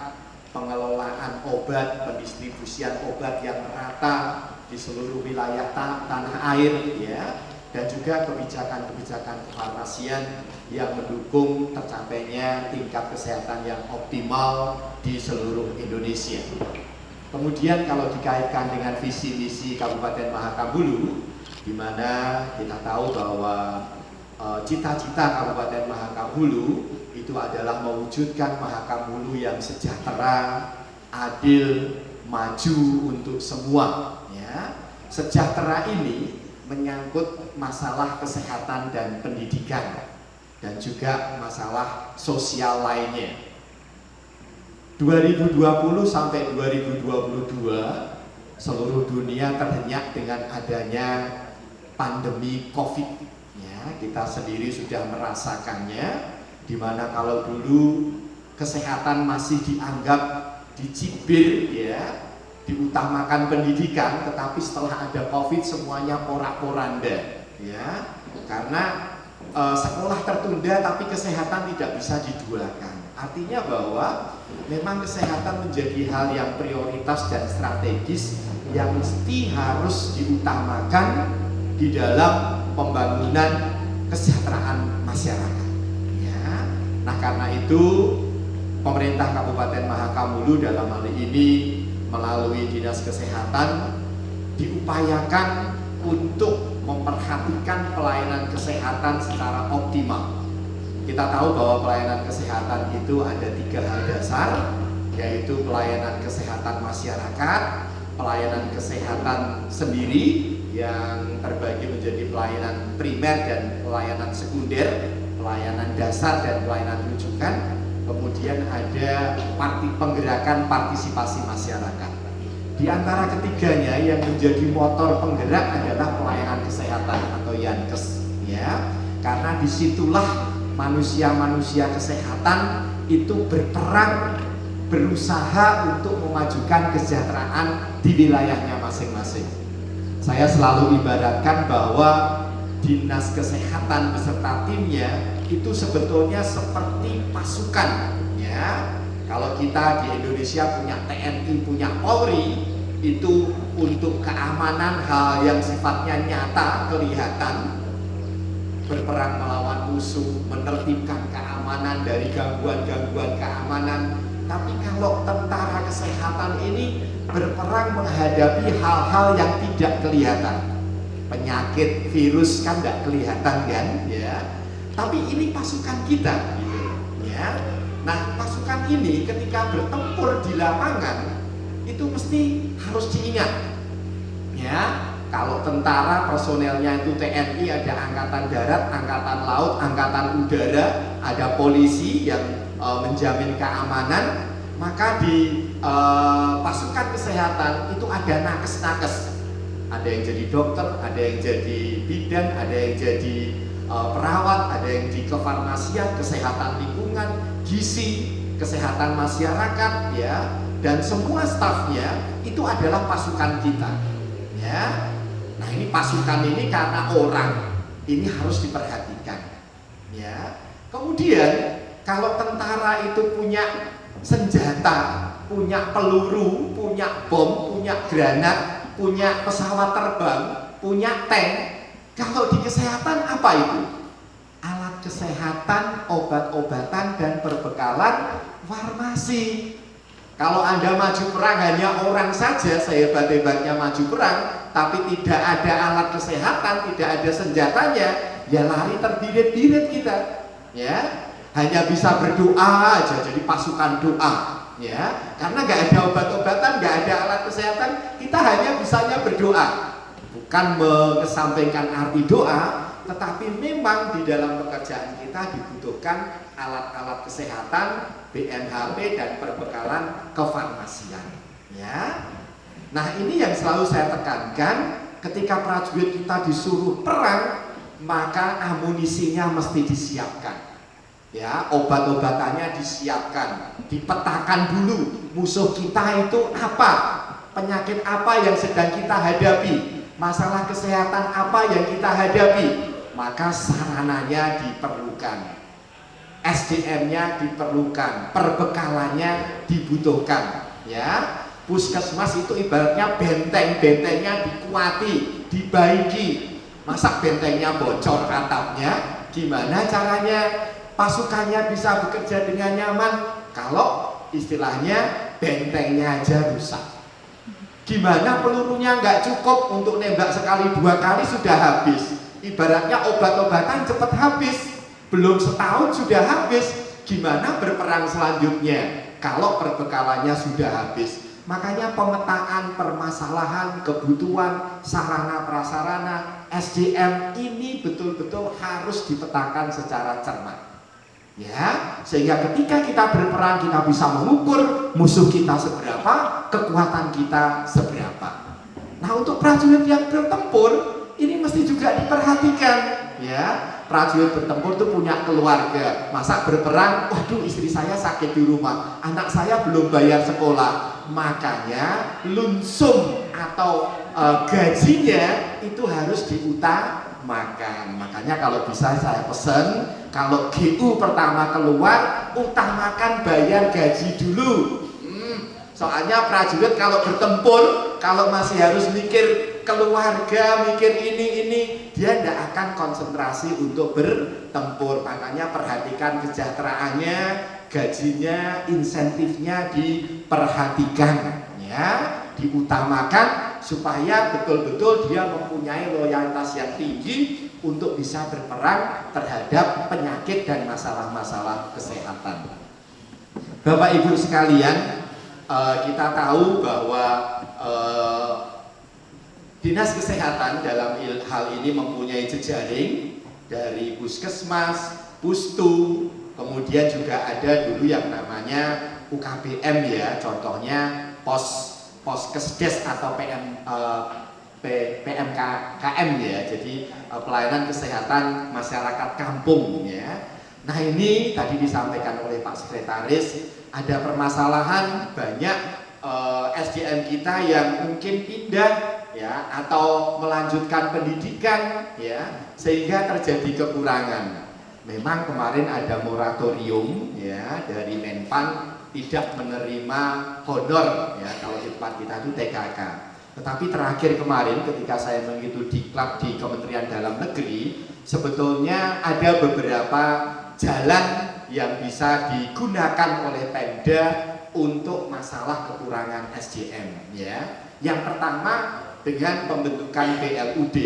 pengelolaan obat, pendistribusian obat yang merata di seluruh wilayah tanah air, ya. dan juga kebijakan-kebijakan kefarmasian yang mendukung tercapainya tingkat kesehatan yang optimal di seluruh Indonesia. Kemudian kalau dikaitkan dengan visi misi Kabupaten Mahakam Hulu, di mana kita tahu bahwa cita-cita Kabupaten Mahakam Hulu itu adalah mewujudkan Mahakam Hulu yang sejahtera, adil, maju untuk semua. Ya. Sejahtera ini menyangkut masalah kesehatan dan pendidikan, dan juga masalah sosial lainnya. 2020 sampai 2022 seluruh dunia terhenyak dengan adanya pandemi COVID. Ya, kita sendiri sudah merasakannya, di mana kalau dulu kesehatan masih dianggap dicibir, ya, diutamakan pendidikan, tetapi setelah ada COVID semuanya porak-poranda, ya, karena sekolah tertunda tapi kesehatan tidak bisa diduakan. Artinya bahwa memang kesehatan menjadi hal yang prioritas dan strategis yang mesti harus diutamakan di dalam pembangunan kesejahteraan masyarakat. Ya. Nah, karena itu pemerintah Kabupaten Mahakam Hulu dalam hal ini melalui Dinas Kesehatan diupayakan untuk memperhatikan pelayanan kesehatan secara optimal. Kita tahu bahwa pelayanan kesehatan itu ada 3 hal dasar, yaitu pelayanan kesehatan masyarakat, pelayanan kesehatan sendiri yang terbagi menjadi pelayanan primer dan pelayanan sekunder, pelayanan dasar dan pelayanan rujukan. Kemudian ada penggerakan partisipasi masyarakat. Di antara ketiganya yang menjadi motor penggerak adalah pelayanan kesehatan atau Yankes, ya, karena disitulah manusia-manusia kesehatan itu berperang, berusaha untuk memajukan kesejahteraan di wilayahnya masing-masing. Saya selalu ibaratkan bahwa Dinas Kesehatan beserta timnya itu sebetulnya seperti pasukan, ya. Kalau kita di Indonesia punya TNI, punya Polri, itu untuk keamanan hal yang sifatnya nyata, kelihatan, berperang melawan musuh, menertibkan keamanan dari gangguan-gangguan keamanan. Tapi kalau tentara kesehatan ini berperang menghadapi hal-hal yang tidak kelihatan. Penyakit, virus kan tidak kelihatan kan, ya. Tapi ini pasukan kita, gitu, ya. Nah, pasukan ini ketika bertempur di lapangan itu mesti harus diingat, ya. Kalau tentara personelnya itu TNI, ada angkatan darat, angkatan laut, angkatan udara, ada polisi yang menjamin keamanan, maka di pasukan kesehatan itu ada nakes-nakes. Ada yang jadi dokter, ada yang jadi bidan, ada yang jadi perawat, ada yang di kefarmasian, kesehatan lingkungan, gizi, kesehatan masyarakat, ya, dan semua stafnya itu adalah pasukan kita, ya. Nah, ini pasukan ini karena orang ini harus diperhatikan, ya. Kemudian kalau tentara itu punya senjata, punya peluru, punya bom, punya granat, punya pesawat terbang, punya tank, kalau di kesehatan apa itu? Alat kesehatan, obat-obatan, dan perbekalan farmasi. Kalau Anda maju perang hanya orang saja, sehebat-hebatnya maju perang, tapi tidak ada alat kesehatan, tidak ada senjatanya, ya lari terbirit-birit kita, ya. Hanya bisa berdoa aja, jadi pasukan doa, ya. Karena nggak ada obat-obatan, nggak ada alat kesehatan, kita hanya bisanya berdoa. Bukan mengesampingkan arti doa, tetapi memang di dalam pekerjaan kita dibutuhkan alat-alat kesehatan, BNHP, dan perbekalan kefarmasian, ya. Nah, ini yang selalu saya tekankan, ketika prajurit kita disuruh perang, maka amunisinya mesti disiapkan, ya, obat-obatannya disiapkan, dipetakan dulu musuh kita itu apa, penyakit apa yang sedang kita hadapi, masalah kesehatan apa yang kita hadapi, maka sarananya diperlukan, SDM-nya diperlukan, perbekalannya dibutuhkan, ya. Puskesmas itu ibaratnya benteng-bentengnya dikuati, dibaiki. Masa bentengnya bocor atapnya? Gimana caranya pasukannya bisa bekerja dengan nyaman kalau istilahnya bentengnya aja rusak? Gimana pelurunya nggak cukup untuk nembak sekali 2 kali sudah habis? Ibaratnya obat-obatan cepat habis, belum setahun sudah habis. Gimana berperang selanjutnya kalau perbekalannya sudah habis? Makanya pemetaan permasalahan, kebutuhan, sarana prasarana, SDM ini betul-betul harus dipetakan secara cermat. Ya, sehingga ketika kita berperang kita bisa mengukur musuh kita seberapa, kekuatan kita seberapa. Nah, untuk prajurit yang bertempur ini mesti juga diperhatikan, ya. Prajurit bertempur itu punya keluarga. Masa berperang, waduh istri saya sakit di rumah, anak saya belum bayar sekolah. Makanya lunsum atau gajinya itu harus diutamakan. Makanya kalau bisa saya pesen, kalau GU pertama keluar, utamakan bayar gaji dulu. Soalnya prajurit kalau bertempur, kalau masih harus mikir keluarga, mikir ini, dia tidak akan konsentrasi untuk bertempur. Makanya perhatikan kesejahteraannya, gajinya, insentifnya diperhatikan, ya, diutamakan supaya betul-betul dia mempunyai loyalitas yang tinggi untuk bisa berperang terhadap penyakit dan masalah-masalah kesehatan. Bapak Ibu sekalian, kita tahu bahwa Dinas Kesehatan dalam hal ini mempunyai jejaring dari puskesmas, pustu, kemudian juga ada dulu yang namanya UKBM ya, contohnya Poskesdes atau PMKM ya, jadi pelayanan kesehatan masyarakat kampung ya. Nah ini tadi disampaikan oleh Pak Sekretaris, ada permasalahan banyak SDM kita yang mungkin pindah ya atau melanjutkan pendidikan ya, sehingga terjadi kekurangan. Memang kemarin ada moratorium ya dari Menpan tidak menerima honor ya, kalau di tempat kita itu TKK. Tetapi terakhir kemarin ketika saya mengikuti diklat di Kementerian Dalam Negeri, sebetulnya ada beberapa jalan yang bisa digunakan oleh Pemda untuk masalah kekurangan SDM ya. Yang pertama dengan pembentukan BLUD,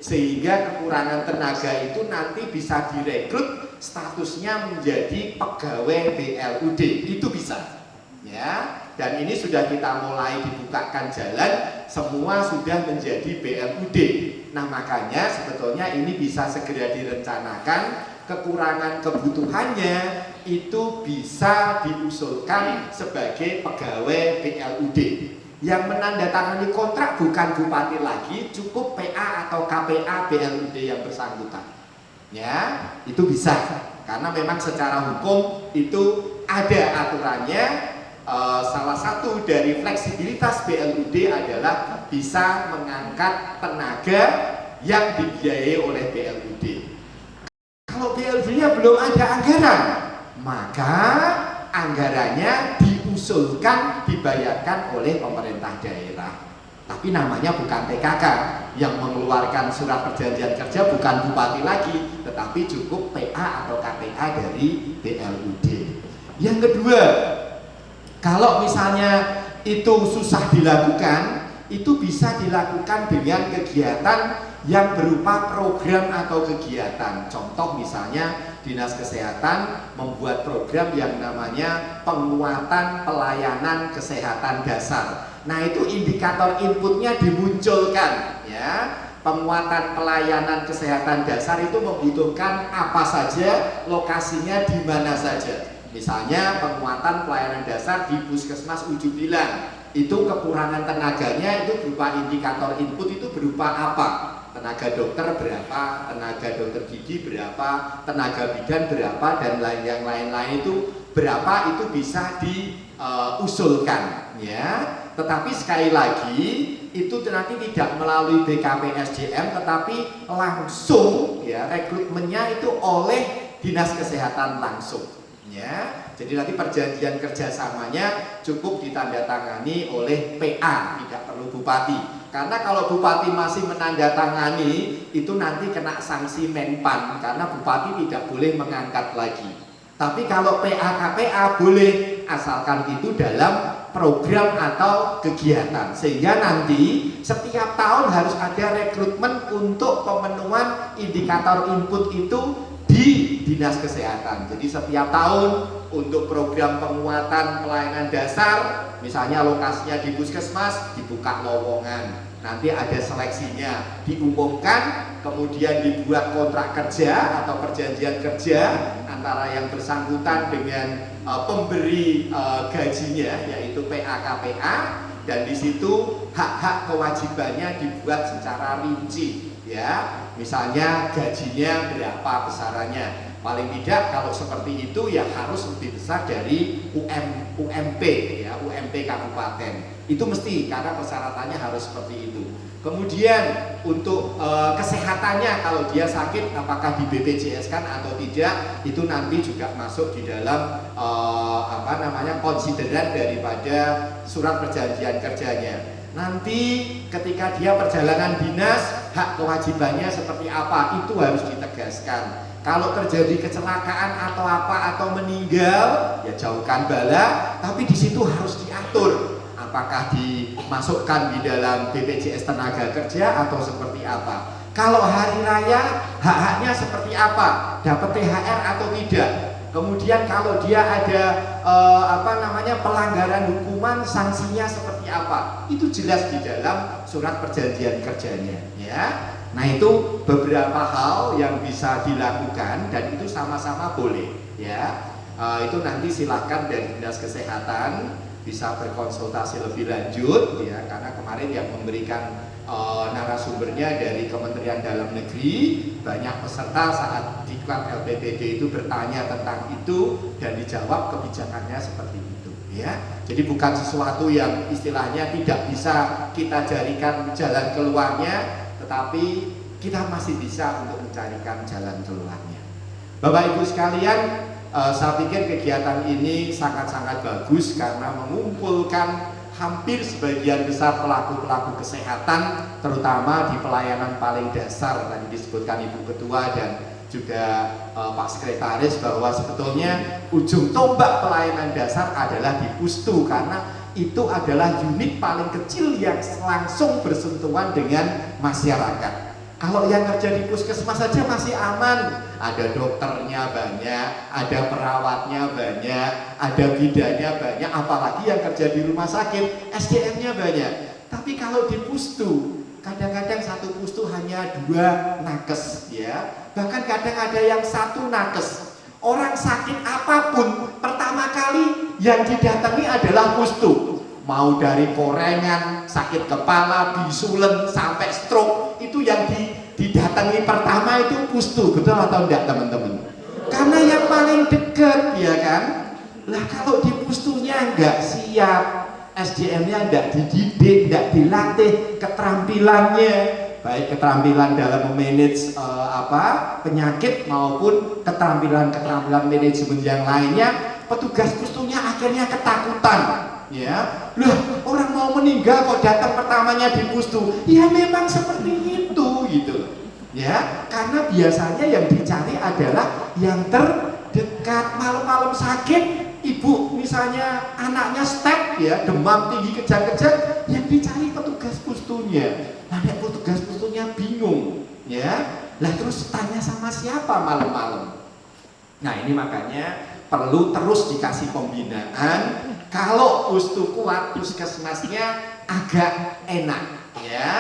sehingga kekurangan tenaga itu nanti bisa direkrut statusnya menjadi pegawai BLUD, itu bisa ya. Dan ini sudah kita mulai dibukakan jalan, semua sudah menjadi BLUD. Nah makanya sebetulnya ini bisa segera direncanakan, kekurangan kebutuhannya itu bisa diusulkan sebagai pegawai BLUD. Yang menandatangani kontrak bukan bupati lagi, cukup PA atau KPA BLUD yang bersangkutan. Ya, itu bisa. Karena memang secara hukum itu ada aturannya. Salah satu dari fleksibilitas BLUD adalah bisa mengangkat tenaga yang dibiayai oleh BLUD. Kalau BLUD-nya belum ada anggaran, maka anggarannya diusulkan dibayarkan oleh pemerintah daerah. Tapi namanya bukan TKK, yang mengeluarkan surat perjanjian kerja bukan bupati lagi, tetapi cukup PA atau KPA dari BLUD. Yang kedua, kalau misalnya itu susah dilakukan, itu bisa dilakukan dengan kegiatan yang berupa program atau kegiatan. Contoh misalnya Dinas Kesehatan membuat program yang namanya penguatan pelayanan kesehatan dasar. Nah itu indikator inputnya dimunculkan ya. Penguatan pelayanan kesehatan dasar itu membutuhkan apa saja, lokasinya di mana saja. Misalnya penguatan pelayanan dasar di Puskesmas Ujung Bilang, itu kekurangan tenaganya itu berupa indikator input itu berupa apa? Tenaga dokter berapa, tenaga dokter gigi berapa, tenaga bidan berapa, dan yang lain-lain itu berapa, itu bisa diusulkan ya. Tetapi sekali lagi itu nanti tidak melalui BKPSDM, tetapi langsung ya, rekrutmennya itu oleh Dinas Kesehatan langsung ya. Jadi nanti perjanjian kerjasamanya cukup ditandatangani oleh PA, tidak perlu bupati. Karena kalau bupati masih menandatangani, itu nanti kena sanksi Menpan, karena bupati tidak boleh mengangkat lagi. Tapi kalau PA-KPA boleh, asalkan itu dalam program atau kegiatan. Sehingga nanti setiap tahun harus ada rekrutmen untuk pemenuhan indikator input itu di Dinas Kesehatan. Jadi setiap tahun untuk program penguatan pelayanan dasar, misalnya lokasinya di puskesmas, dibuka lowongan. Nanti ada seleksinya, diumumkan, kemudian dibuat kontrak kerja atau perjanjian kerja antara yang bersangkutan dengan pemberi gajinya, yaitu PA-KPA, dan di situ hak-hak kewajibannya dibuat secara rinci, ya. Misalnya gajinya berapa besarannya. Paling tidak kalau seperti itu ya harus lebih besar dari UMP ya, UMP kabupaten. Itu mesti, karena persyaratannya harus seperti itu. Kemudian untuk kesehatannya, kalau dia sakit apakah di BPJS kan atau tidak, itu nanti juga masuk di dalam konsideran daripada surat perjanjian kerjanya. Nanti ketika dia perjalanan dinas, hak kewajibannya seperti apa, itu harus ditegaskan. Kalau terjadi kecelakaan atau apa atau meninggal, ya jauhkan bala, tapi di situ harus diatur apakah dimasukkan di dalam BPJS tenaga kerja atau seperti apa. Kalau hari raya, hak-haknya seperti apa, dapat THR atau tidak. Kemudian kalau dia ada pelanggaran hukuman, sanksinya seperti apa, itu jelas di dalam surat perjanjian kerjanya, ya. Nah, itu beberapa hal yang bisa dilakukan dan itu sama-sama boleh, ya. Itu nanti silakan dari Dinas Kesehatan bisa berkonsultasi lebih lanjut, ya, karena kemarin yang memberikan narasumbernya dari Kementerian Dalam Negeri, banyak peserta saat diklat LPPD itu bertanya tentang itu dan dijawab kebijakannya seperti itu, ya. Jadi bukan sesuatu yang istilahnya tidak bisa kita jadikan jalan keluarnya, tetapi kita masih bisa untuk mencarikan jalan keluarnya. Bapak Ibu sekalian, saya pikir kegiatan ini sangat-sangat bagus karena mengumpulkan hampir sebagian besar pelaku-pelaku kesehatan, terutama di pelayanan paling dasar. Tadi disebutkan Ibu Ketua dan juga Pak Sekretaris bahwa sebetulnya ujung tombak pelayanan dasar adalah di Pustu, karena itu adalah unit paling kecil yang langsung bersentuhan dengan masyarakat. Kalau yang kerja di puskesmas saja masih aman, ada dokternya banyak, ada perawatnya banyak, ada bidannya banyak, apalagi yang kerja di rumah sakit, SDM-nya banyak. Tapi kalau di Pustu, kadang-kadang satu Pustu hanya 2 nakes, ya. Bahkan kadang ada yang 1 nakes. Orang sakit apapun, pertama kali yang didatangi adalah Pustu. Mau dari korengan, sakit kepala, bisulen, sampai stroke, itu yang didatangi pertama itu Pustu. Betul atau enggak teman-teman? Karena yang paling dekat, ya kan? Lah kalau di Pustunya enggak siap, SDM-nya enggak dididik, enggak dilatih keterampilannya, baik keterampilan dalam memanage penyakit maupun keterampilan manajemen yang lainnya, petugas Pustunya akhirnya ketakutan, ya. Loh, orang mau meninggal kok datang pertamanya di Pustu. Ya memang seperti itu gitu, ya. Karena biasanya yang dicari adalah yang terdekat. Malam-malam sakit, ibu misalnya anaknya step, ya, demam tinggi kejang-kejang, yang dicari petugas Pustunya. Nah, petugas Pustunya bingung, ya. Lah terus tanya sama siapa malam-malam? Nah, ini makanya perlu terus dikasih pembinaan. Kalau Pustu kuat, puskesmasnya agak enak, ya.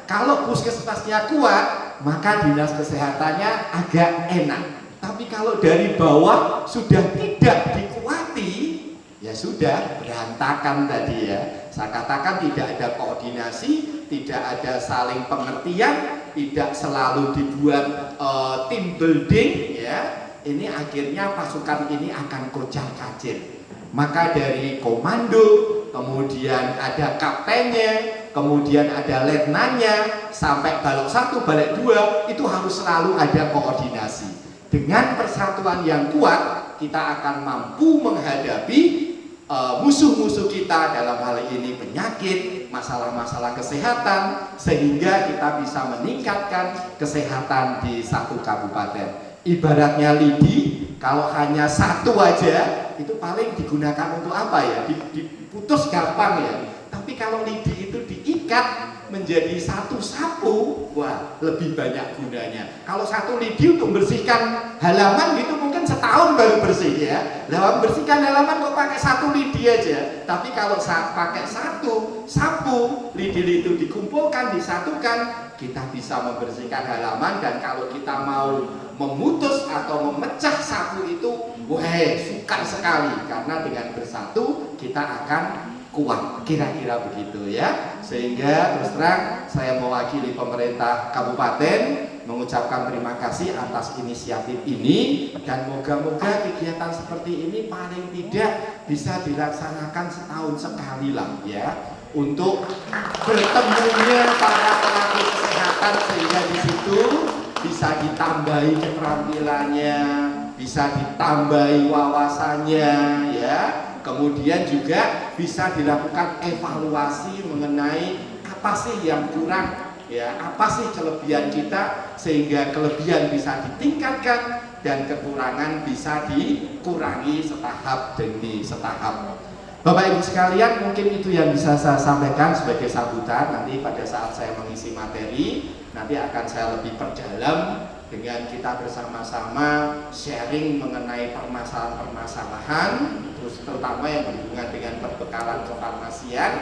Kalau puskesmasnya kuat, maka dinas kesehatannya agak enak. Tapi kalau dari bawah sudah tidak dikuati, ya sudah berantakan tadi, ya. Saya katakan tidak ada koordinasi, tidak ada saling pengertian, tidak selalu dibuat team building, ya. Ini akhirnya pasukan ini akan kocar-kacir. Maka dari komando, kemudian ada kaptennya, kemudian ada letnannya, sampai balok 1, balok 2, itu harus selalu ada koordinasi. Dengan persatuan yang kuat, kita akan mampu menghadapi musuh-musuh kita, dalam hal ini penyakit sakit, masalah-masalah kesehatan, sehingga kita bisa meningkatkan kesehatan di satu kabupaten. Ibaratnya lidi, kalau hanya satu aja, itu paling digunakan untuk apa ya? Diputus gampang ya. Tapi kalau lidi itu diikat menjadi satu sapu, wah lebih banyak gunanya. Kalau satu lidi untuk membersihkan halaman gitu mungkin setahun baru bersih ya. Lah membersihkan halaman kok pakai satu lidi aja. Tapi kalau pakai satu sapu, lidi itu dikumpulkan, disatukan, kita bisa membersihkan halaman. Dan kalau kita mau memutus atau memecah sapu itu, wah sukar sekali, karena dengan bersatu kita akan kuat, kira-kira begitu ya. Sehingga terus terang saya mewakili pemerintah kabupaten mengucapkan terima kasih atas inisiatif ini, dan moga-moga kegiatan seperti ini paling tidak bisa dilaksanakan setahun sekali lah ya, untuk bertemunya para pelaku kesehatan, sehingga di situ bisa ditambahi keterampilannya, bisa ditambahi wawasannya ya. Kemudian juga bisa dilakukan evaluasi mengenai apa sih yang kurang ya, apa sih kelebihan kita, sehingga kelebihan bisa ditingkatkan dan kekurangan bisa dikurangi setahap demi setahap. Bapak Ibu sekalian, mungkin itu yang bisa saya sampaikan sebagai sambutan. Nanti pada saat saya mengisi materi, nanti akan saya lebih perdalam dengan kita bersama-sama sharing mengenai permasalahan-permasalahan, terus terutama yang berhubungan dengan perbekalan kefarmasian.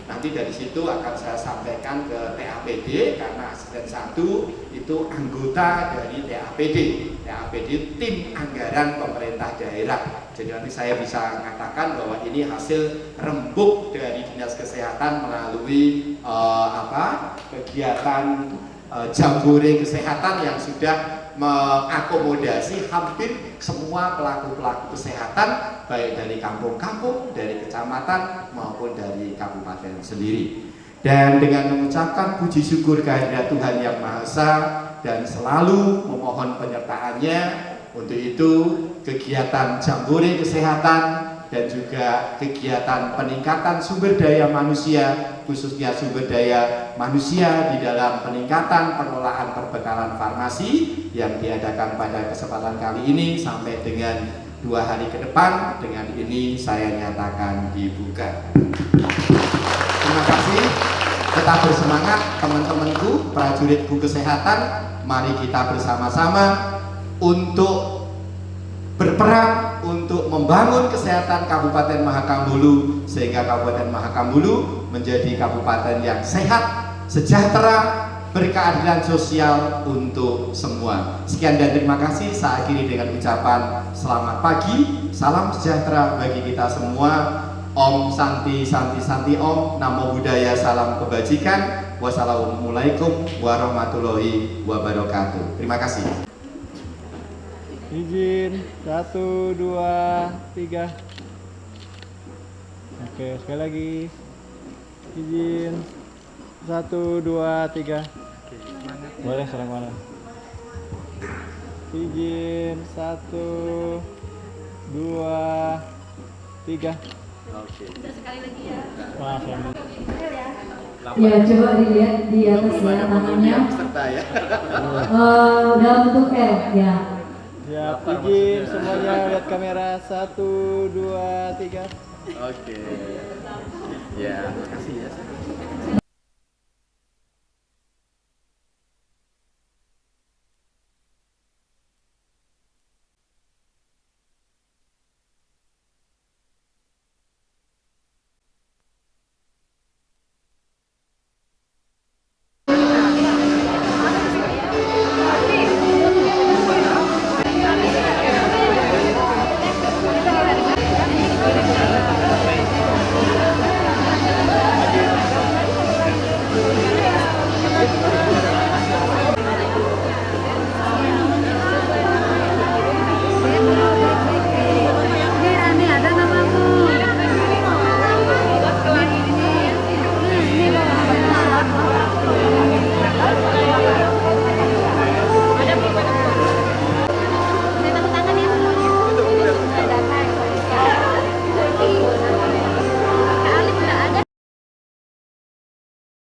Nanti dari situ akan saya sampaikan ke TAPD, karena asisten 1 itu anggota dari TAPD. TAPD tim anggaran pemerintah daerah. Jadi nanti saya bisa mengatakan bahwa ini hasil rembuk dari Dinas Kesehatan melalui kegiatan jambore kesehatan yang sudah mengakomodasi hampir semua pelaku-pelaku kesehatan, baik dari kampung-kampung, dari kecamatan maupun dari kabupaten sendiri. Dan dengan mengucapkan puji syukur kehadirat Tuhan Yang Maha Esa dan selalu memohon penyertaannya, untuk itu kegiatan jambore kesehatan dan juga kegiatan peningkatan sumber daya manusia, khususnya sumber daya manusia di dalam peningkatan pengelolaan perbekalan farmasi yang diadakan pada kesempatan kali ini sampai dengan 2 hari ke depan, dengan ini saya nyatakan dibuka. Terima kasih, tetap bersemangat teman-temanku, prajuritku kesehatan. Mari kita bersama-sama untuk berperan untuk membangun kesehatan Kabupaten Mahakam-Hulu, sehingga Kabupaten Mahakam-Hulu menjadi kabupaten yang sehat, sejahtera, berkeadilan sosial untuk semua. Sekian dan terima kasih. Saya akhiri dengan ucapan selamat pagi, salam sejahtera bagi kita semua. Om Santi Santi Santi Om, Namo Buddhaya, salam kebajikan. Wassalamualaikum warahmatullahi wabarakatuh. Terima kasih. Izin 1, 2, 3. Oke, sekali lagi. Izin 1, 2, 3. Boleh serang mana? Izin 1, 2, 3. Oke. Sekali lagi ya. Maaf ya. Ya, coba dilihat di atas ya tangannya. Dalam bentuk L ya. Siap, izin semuanya lihat kamera. 1, 2, 3. Oke. Ya, makasih.